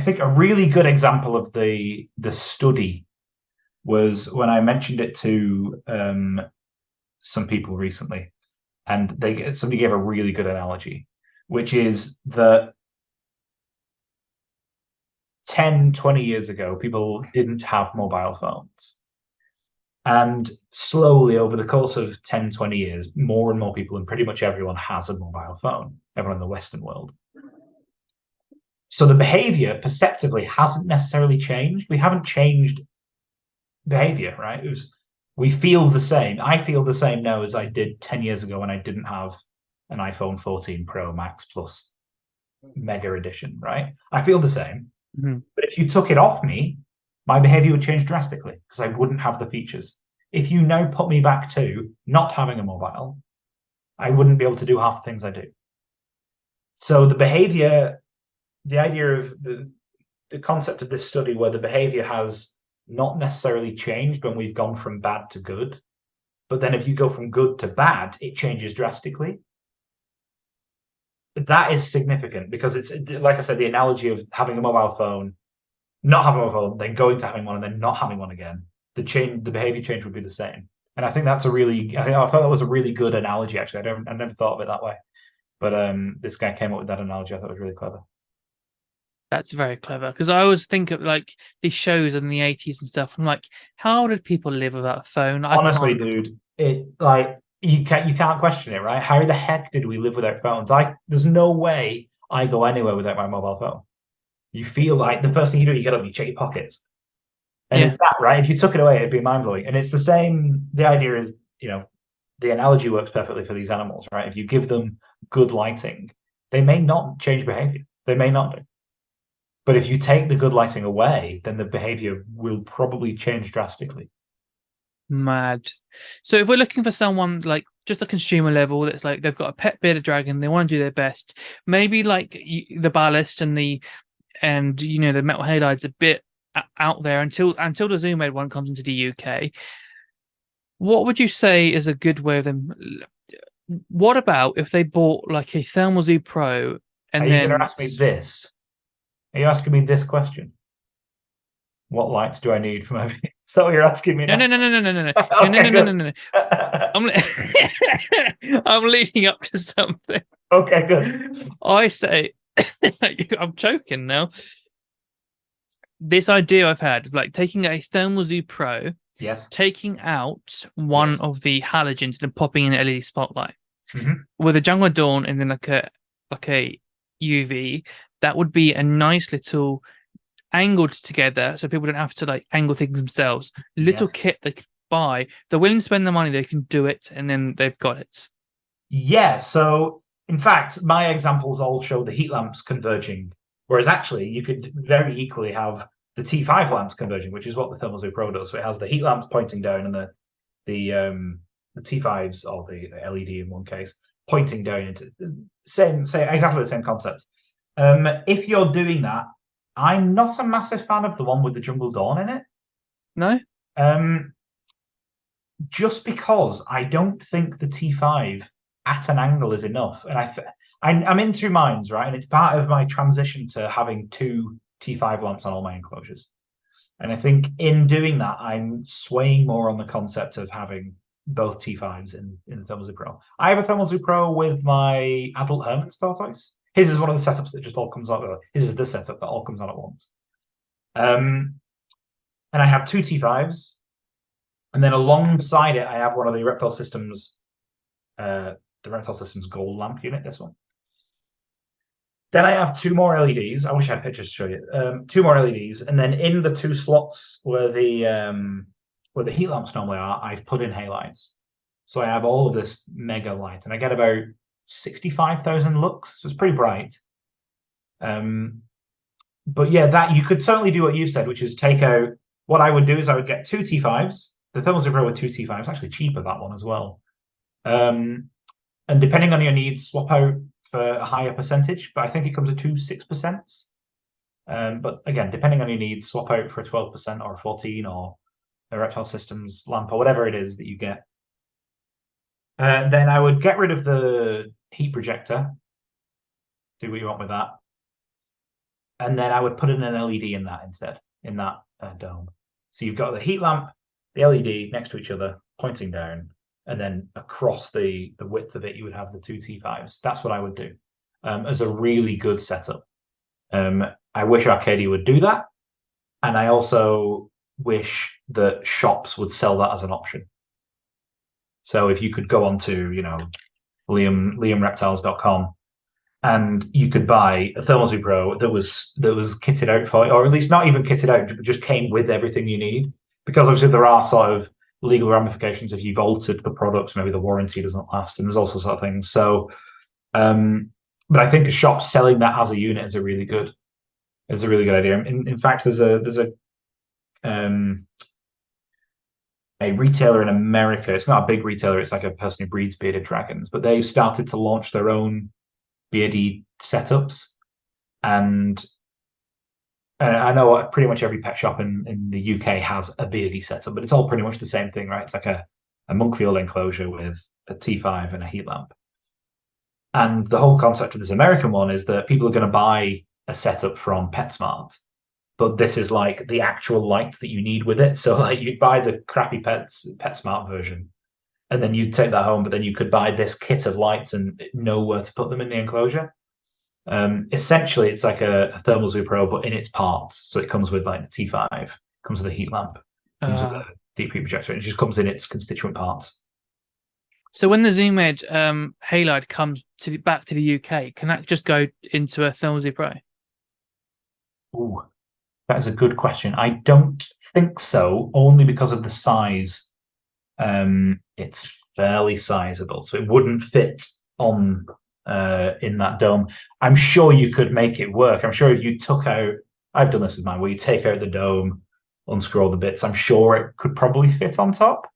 S2: think a really good example of the study was when I mentioned it to some people recently, and somebody gave a really good analogy, which is that 10, 20 years ago, people didn't have mobile phones. And slowly over the course of 10, 20 years, more and more people, and pretty much everyone has a mobile phone, everyone in the Western world. So the behavior perceptively hasn't necessarily changed. We haven't changed behavior, right? We feel the same. I feel the same now as I did 10 years ago when I didn't have an iPhone 14 Pro Max Plus Mega Edition, right? I feel the same.
S1: Mm-hmm.
S2: But if you took it off me, my behavior would change drastically because I wouldn't have the features. If you now put me back to not having a mobile, I wouldn't be able to do half the things I do. So the behavior, the idea of the concept of this study where the behavior has not necessarily changed when we've gone from bad to good, but then if you go from good to bad, it changes drastically. That is significant because it's, like I said, the analogy of having a mobile phone, not having a mobile phone, then going to having one and then not having one again. The behavior change would be the same. And I think I thought that was a really good analogy, actually. I never thought of it that way. But this guy came up with that analogy. I thought it was really clever.
S1: That's very clever, because I always think of like these shows in the 80s and stuff. I'm like, how did people live without a phone?
S2: Honestly, dude, you can't question it, right? How the heck did we live without phones? There's no way I go anywhere without my mobile phone. You feel like the first thing you do, you get up, you check your pockets. And it's that, right? If you took it away, it'd be mind-blowing. And it's the same, the idea is, the analogy works perfectly for these animals, right? If you give them good lighting, they may not change behavior. They may not do. But if you take the good lighting away, then the behavior will probably change drastically.
S1: Mad. So if we're looking for someone like just a consumer level that's like they've got a pet bearded dragon, they want to do their best, maybe like the ballast and the metal halide's a bit out there until the Zoom Aid one comes into the UK. What would you say is a good way of them? What about if they bought like a Thermal Zoo Pro and then...
S2: Are you going to ask me this? Are you asking me this question? What lights do I need for my... Is that what you're asking me now?
S1: No.
S2: Okay,
S1: No. I'm leading up to something.
S2: Okay, good.
S1: I say... I'm choking now. This idea I've had of like taking a Thermal Zoo Pro,
S2: yes,
S1: taking out one of the halogens and popping in an LED spotlight
S2: mm-hmm.
S1: with a Jungle Dawn and then like a UV. That would be a nice little angled together, so people don't have to like angle things themselves. Little kit they could buy. They're willing to spend the money, they can do it, and then they've got it.
S2: Yeah. So in fact, my examples all show the heat lamps converging. Whereas actually, you could very equally have the T5 lamps converging, which is what the Thermal Zoo Pro does. So it has the heat lamps pointing down and the T5s, or the LED in one case, pointing down into exactly the same concept. If you're doing that, I'm not a massive fan of the one with the Jungle Dawn in it.
S1: No?
S2: Just because I don't think the T5 at an angle is enough. And I'm in two minds, right? And it's part of my transition to having 2 T5 lamps on all my enclosures. And I think in doing that, I'm swaying more on the concept of having both T5s in the Thermal Zoo Pro. I have a Thermal Zoo Pro with my adult Herman's tortoise. His is one of the setups that just all comes out. His is the setup that all comes on at once. And I have 2 T5s. And then alongside it, I have one of the Reptile Systems, gold lamp unit, this one. Then I have 2 more LEDs. I wish I had pictures to show you. 2 more LEDs, and then in the 2 slots where the heat lamps normally are, I've put in halides. So I have all of this mega light, and I get about 65,000 lux. So it's pretty bright. But yeah, that you could certainly do what you said, which is take out. What I would do is I would get 2 T5s. The Thermal Zoo Pro with 2 T5s, actually cheaper, that one as well. And depending on your needs, swap out for a higher percentage. But I think it comes with 6%. But again, depending on your needs, swap out for a 12% or a 14 or a Reptile Systems lamp or whatever it is that you get. Then I would get rid of the heat projector. Do what you want with that. And then I would put in an LED in that instead, in that dome. So you've got the heat lamp, the LED next to each other, pointing down, and then across the width of it, you would have the two T5s. That's what I would do as a really good setup. I wish Arcadia would do that. And I also wish that shops would sell that as an option. So if you could go on to, liamreptiles.com and you could buy a Thermal Zoo Pro that was kitted out for, or at least not even kitted out, but just came with everything you need. Because obviously there are sort of legal ramifications if you've altered the product, maybe the warranty doesn't last, and there's also sort of things. So, but I think a shop selling that as a unit is a really good idea. In fact, there's a retailer in America. It's not a big retailer. It's like a person who breeds bearded dragons, but they've started to launch their own beardy setups. And I know pretty much every pet shop in the UK has a beardy setup, but it's all pretty much the same thing, right? It's like a Monkfield enclosure with a T5 and a heat lamp. And the whole concept of this American one is that people are going to buy a setup from PetSmart, but this is like the actual light that you need with it. So like you'd buy the crappy PetSmart version, and then you'd take that home, but then you could buy this kit of lights and know where to put them in the enclosure. Essentially, it's like a Thermal Zoo Pro, but in its parts. So it comes with like the T5, comes with a heat lamp, comes with a deep heat projector. It just comes in its constituent parts.
S1: So when the Zoom Edge halide comes back to the UK, can that just go into a Thermal Zoo Pro?
S2: Ooh, that is a good question. I don't think so, only because of the size. It's fairly sizable, so it wouldn't fit on in that dome. I'm sure you could make it work. I'm sure if you took out, I've done this with mine, where you take out the dome, unscrew all the bits, I'm sure it could probably fit on top.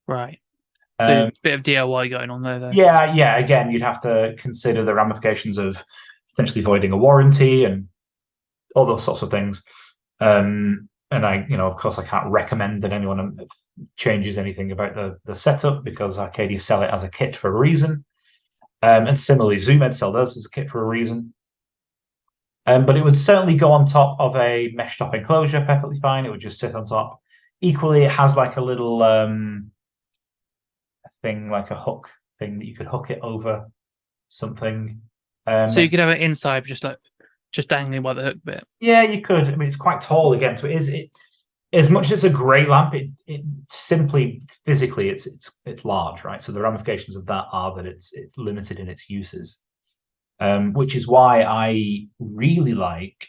S1: Right. So a bit of DIY going on there, though.
S2: Yeah. Again, you'd have to consider the ramifications of potentially voiding a warranty and all those sorts of things. And I, of course, I can't recommend that anyone changes anything about the setup, because Arcadia sell it as a kit for a reason. And similarly, Zoom sell those as a kit for a reason. But it would certainly go on top of a mesh top enclosure perfectly fine. It would just sit on top. Equally, it has like a little thing, like a hook thing that you could hook it over something.
S1: So you could have it inside, just dangling by the hook bit.
S2: Yeah, you could. I mean, it's quite tall again, so it as much as it's a great lamp, it simply physically it's large, right? So the ramifications of that are that it's limited in its uses, which is why I really like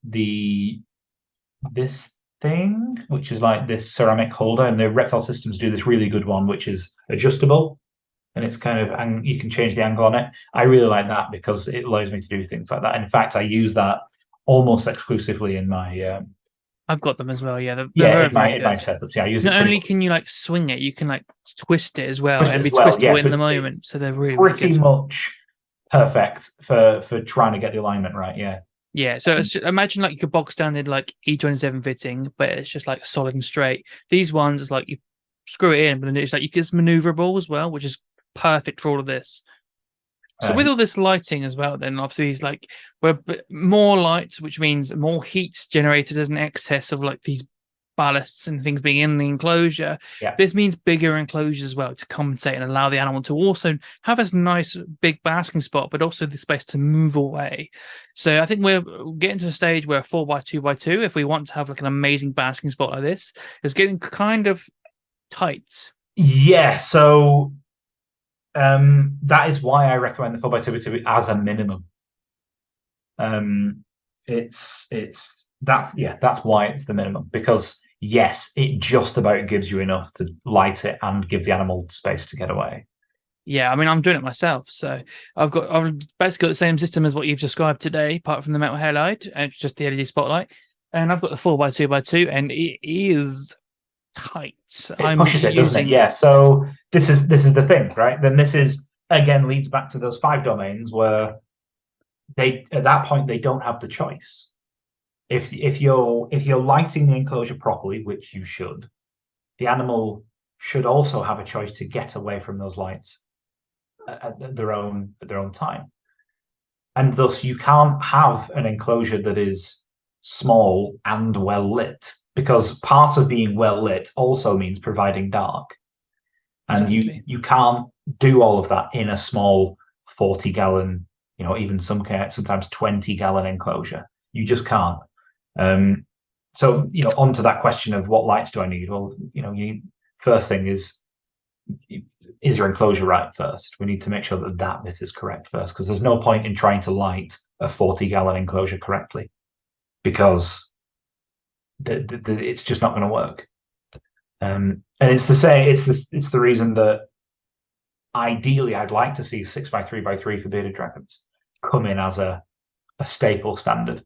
S2: this thing, which is like this ceramic holder, and the Reptile Systems do this really good one, which is adjustable, and it's kind of, and you can change the angle on it. I really like that because it allows me to do things like that. And in fact, I use that almost exclusively in my.
S1: I've got them as well. Yeah,
S2: in my setups. Yeah, I use it.
S1: Not only can you like swing it, you can like twist it as well, and be twistable in the moment. So they're really
S2: much perfect for trying to get the alignment right. Yeah.
S1: Yeah, so it's just, imagine like your box standard like E27 fitting, but it's just like solid and straight. These ones is like you screw it in, but then it's like it's maneuverable as well, which is perfect for all of this. So with all this lighting as well, then obviously it's like we're more light, which means more heat generated as an excess of like these ballasts and things being in the enclosure.
S2: Yeah.
S1: This means bigger enclosures as well to compensate and allow the animal to also have this nice big basking spot, but also the space to move away. So I think we're getting to a stage where 4x2x2, if we want to have like an amazing basking spot like this, is getting kind of tight.
S2: Yeah, so that is why I recommend the 4x2x2 as a minimum. That's why it's the minimum, because yes, it just about gives you enough to light it and give the animal space to get away.
S1: Yeah, I mean, I'm doing it myself, so I've basically got the same system as what you've described today, apart from the metal halide, and it's just the LED spotlight, and I've got the 4x2x2, and it is tight.
S2: It pushes it, doesn't it? Yeah. So this is the thing, right? Then this is again leads back to those 5 domains where they at that point they don't have the choice. If you're lighting the enclosure properly, which you should, the animal should also have a choice to get away from those lights at their own time. And thus you can't have an enclosure that is small and well lit, because part of being well lit also means providing dark. And
S1: exactly.
S2: you can't do all of that in a small 40-gallon, even sometimes 20-gallon enclosure. You just can't. So onto that question of what lights do I need? Well, first thing is your enclosure right first? We need to make sure that bit is correct first, because there's no point in trying to light a 40-gallon enclosure correctly, because it's just not going to work. And it's the reason that ideally I'd like to see 6x3x3 for bearded dragons come in as a staple standard.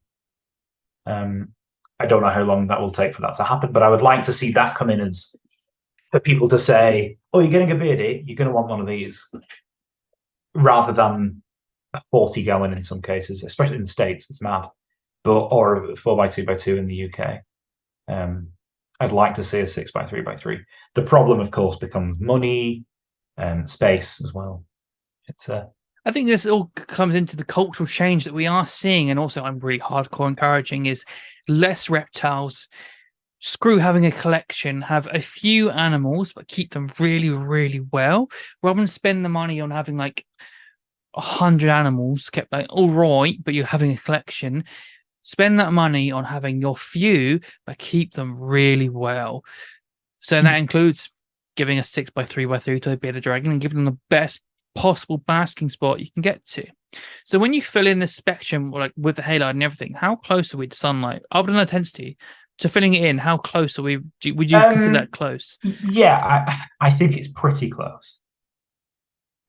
S2: I don't know how long that will take for that to happen, but I would like to see that come in as for people to say, "Oh, you're getting a beardie, you're going to want one of these," rather than a 40-gallon in some cases, especially in the States. It's mad, or a 4x2x2 in the UK. I'd like to see a 6x3x3. The problem, of course, becomes money, space as well.
S1: I think this all comes into the cultural change that we are seeing, and also I'm really hardcore encouraging is less reptiles. Screw having a collection, have a few animals, but keep them really, really well, rather than spend the money on having like 100 animals kept like all right, but you're having a collection. Spend that money on having your few, but keep them really well. So that includes giving a 6x3x3 to a bearded dragon and giving them the best possible basking spot you can get to. So when you fill in the spectrum, like with the halide and everything, how close are we to sunlight, other than intensity, to filling it in? How close are we? Would you consider that close?
S2: Yeah, I think it's pretty close.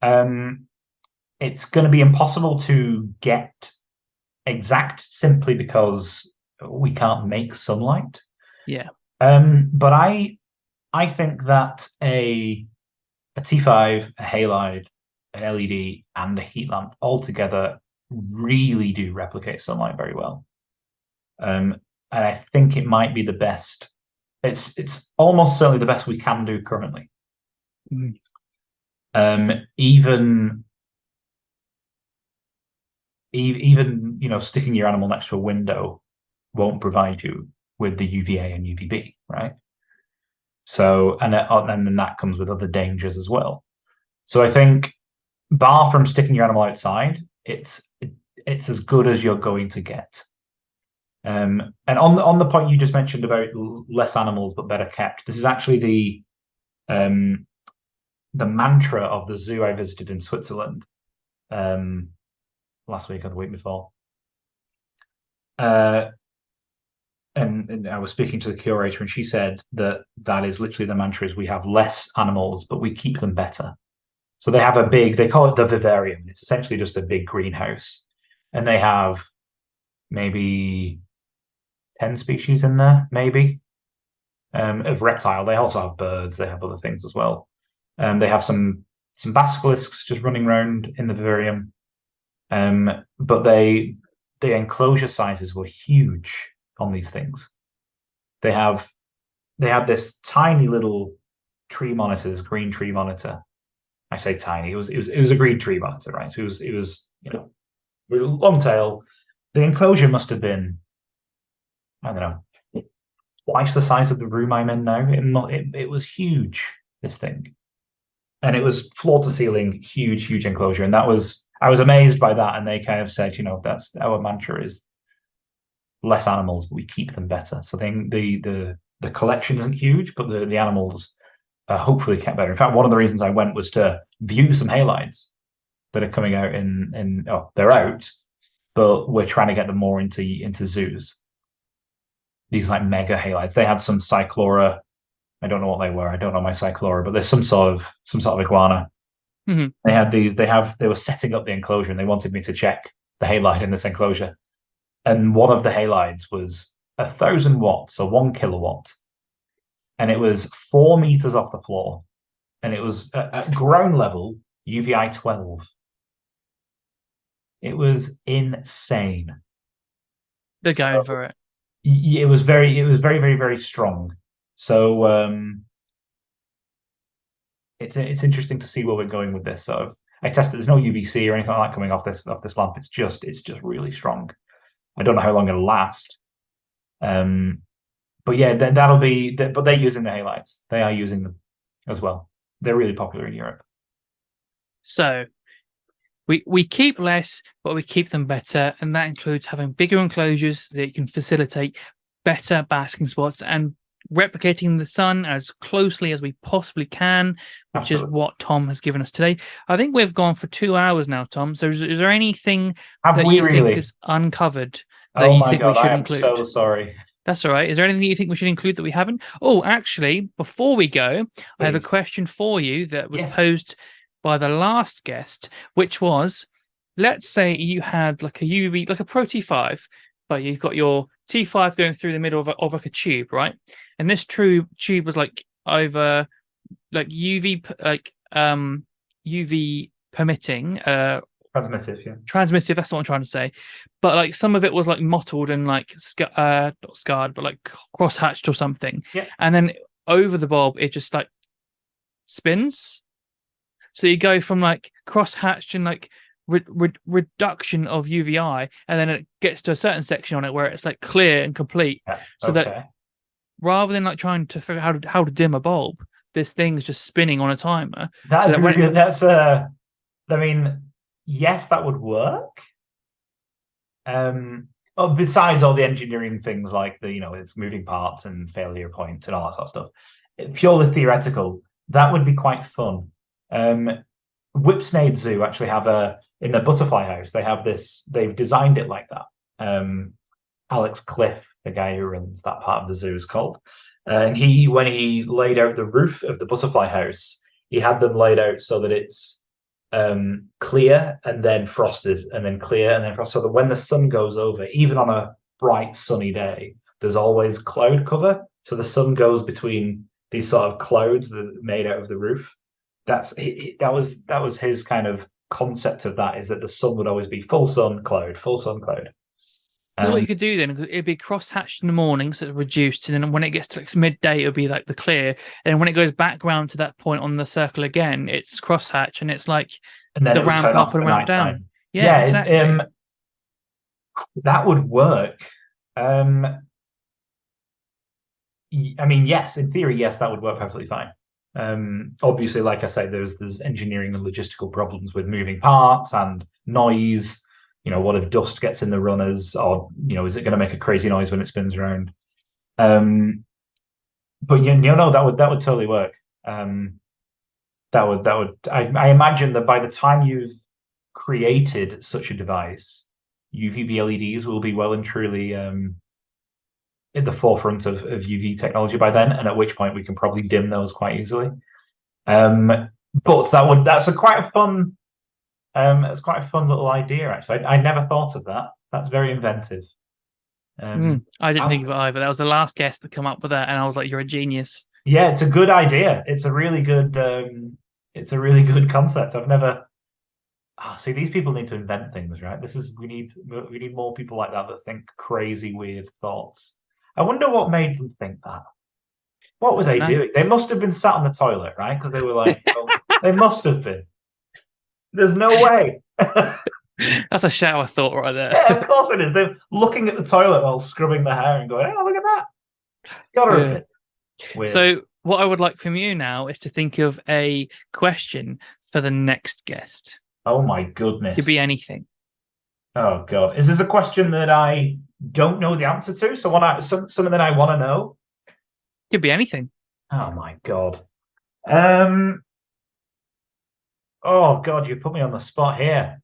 S2: It's going to be impossible to get exact simply because we can't make sunlight.
S1: Yeah.
S2: But I think that a T5, a halide, an LED, and a heat lamp all together really do replicate sunlight very well. And I think it might be the best. It's almost certainly the best we can do currently. Even sticking your animal next to a window won't provide you with the UVA and UVB, right? So and then that comes with other dangers as well. So I think, bar from sticking your animal outside, it's as good as you're going to get. And on the point you just mentioned about less animals but better kept, this is actually the mantra of the zoo I visited in Switzerland last week or the week before. And I was speaking to the curator, and she said that is literally the mantra: is we have less animals, but we keep them better. So they have they call it the vivarium. It's essentially just a big greenhouse, and they have maybe 10 species in there, maybe, of reptile. They also have birds. They have other things as well. They have some basilisks just running around in the vivarium. But the enclosure sizes were huge on these things. They had this tiny little green tree monitor. I say tiny. It was a green tree monitor, right? So it was long tail. The enclosure must have been, I don't know, twice the size of the room I'm in now. It was huge, this thing, and it was floor to ceiling, huge enclosure. And I was amazed by that. And they kind of said, that's our mantra is less animals, but we keep them better. So the collection isn't huge, but the animals are hopefully kept better. In fact, one of the reasons I went was to view some halides that are coming out they're out, but we're trying to get them more into zoos. These like mega halides. They had some cyclora. I don't know what they were. I don't know my cyclora, but there's some sort of iguana.
S1: Mm-hmm.
S2: They were setting up the enclosure, and they wanted me to check the halide in this enclosure. And one of the halides was 1,000 watts, so 1 kilowatt. and it was 4 meters off the floor, and it was at ground level UVI 12. It was insane.
S1: They're going
S2: So
S1: for it.
S2: it was very, very, very strong. So it's interesting to see where we're going with this. So I tested. There's no UVC or anything like that coming off this lamp. It's just really strong. I don't know how long it'll last. But yeah, that'll be. But they're using the halides. They are using them as well. They're really popular in Europe.
S1: So we keep less, but we keep them better, and that includes having bigger enclosures that can facilitate better basking spots and replicating the sun as closely as we possibly can, which is what Tom has given us today. I think we've gone for 2 hours now, Tom. So is there anything that you think is uncovered that you think we should include?
S2: I'm so sorry.
S1: That's all right. Is there anything you think we should include that we haven't? Oh, actually, before we go, please. I have a question for you that was posed by the last guest, which was, let's say you had like a UV, like a Pro T5, but you've got your T5 going through the middle of like a tube, right? And this true tube was like over like UV, like UV permitting,
S2: transmissive, yeah.
S1: Transmissive, that's what I'm trying to say. But like some of it was like mottled and like not scarred, but like cross-hatched or something.
S2: Yeah.
S1: And then over the bulb, it just like spins. So you go from like cross-hatched and like reduction of UVI, and then it gets to a certain section on it where it's like clear and complete.
S2: Yeah.
S1: So that rather than like trying to figure out how to dim a bulb, this thing's just spinning on a timer.
S2: I mean, yes, that would work. Besides all the engineering things like it's moving parts and failure points and all that sort of stuff, purely theoretical, that would be quite fun. Whipsnade Zoo actually have in their butterfly house, they have this, they've designed it like that. Alex Cliff, the guy who runs that part of the zoo, is called. And when he laid out the roof of the butterfly house, he had them laid out so that it's clear and then frosted, and then clear and then frosted, so that when the sun goes over, even on a bright sunny day, there's always cloud cover. So the sun goes between these sort of clouds that are made out of the roof. That was his kind of concept of that, is that the sun would always be full sun, cloud, full sun, cloud.
S1: What you could do then, it'd be cross-hatched in the morning, so it's reduced, and then when it gets to like midday, it'll be like the clear. And when it goes back round to that point on the circle again, it's cross-hatch, and it's like the ramp up and ramp down. Yeah, exactly.
S2: That would work. I mean, yes, in theory, yes, that would work perfectly fine. Obviously, like I say, there's engineering and logistical problems with moving parts and noise. What if dust gets in the runners, or is it going to make a crazy noise when it spins around? But that would totally work. I imagine that by the time you've created such a device, UVB LEDs will be well and truly at the forefront of UV technology by then, and at which point we can probably dim those quite easily. But that's quite a fun. It's quite a fun little idea, actually. I never thought of that. That's very inventive.
S1: I didn't think of it either. That was the last guest to come up with that, and I was like, "You're a genius."
S2: Yeah, it's a good idea. It's a really good. It's a really good concept. I've never. See, these people need to invent things, right? We need more people like that think crazy, weird thoughts. I wonder what made them think that. What were they doing? They must have been sat on the toilet, right? Because they were like, they must have been. There's no way.
S1: That's a shower thought right there.
S2: Yeah, of course it is. They're looking at the toilet while scrubbing their hair and going, "Oh, look at that." Gotta admit. Weird.
S1: So what I would like from you now is to think of a question for the next guest.
S2: Oh my goodness.
S1: It could be anything.
S2: Oh God. Is this a question that I don't know the answer to? Something that I want to know?
S1: Could be anything.
S2: Oh my God. Oh God, you put me on the spot here.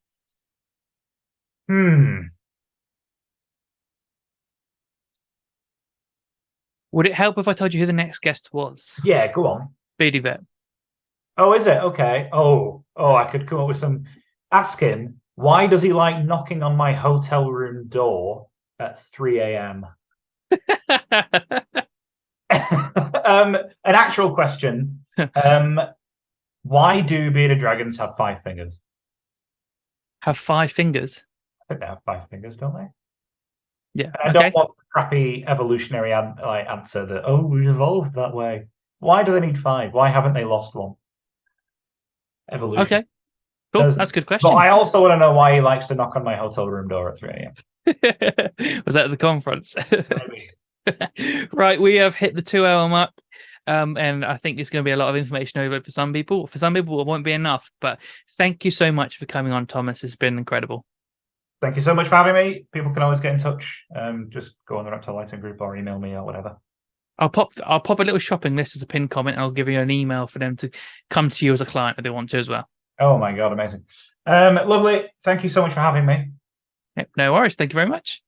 S1: Would it help if I told you who the next guest was?
S2: Yeah, go on.
S1: Beardy Vet.
S2: Oh, is it? Okay. Oh, I could come up with some. Ask him, why does he like knocking on my hotel room door at 3 a.m.? An actual question. Why do bearded dragons have 5 fingers?
S1: Have 5 fingers?
S2: I think they have 5 fingers, don't they?
S1: Yeah.
S2: I don't want the crappy evolutionary answer that, oh, we evolved that way. Why do they need 5? Why haven't they lost one? Evolution.
S1: Okay. Cool. That's a good question.
S2: But I also want to know why he likes to knock on my hotel room door at 3 a.m.
S1: Was that at the conference? Right, we have hit the 2-hour mark. And I think it's going to be a lot of information over for some people. For some people, it won't be enough. But thank you so much for coming on, Thomas. It's been incredible.
S2: Thank you so much for having me. People can always get in touch. Just go on the Reptile Lighting group or email me or whatever.
S1: I'll pop a little shopping list as a pinned comment, and I'll give you an email for them to come to you as a client if they want to as well.
S2: Oh my God, amazing. Lovely. Thank you so much for having me.
S1: Yep, no worries. Thank you very much.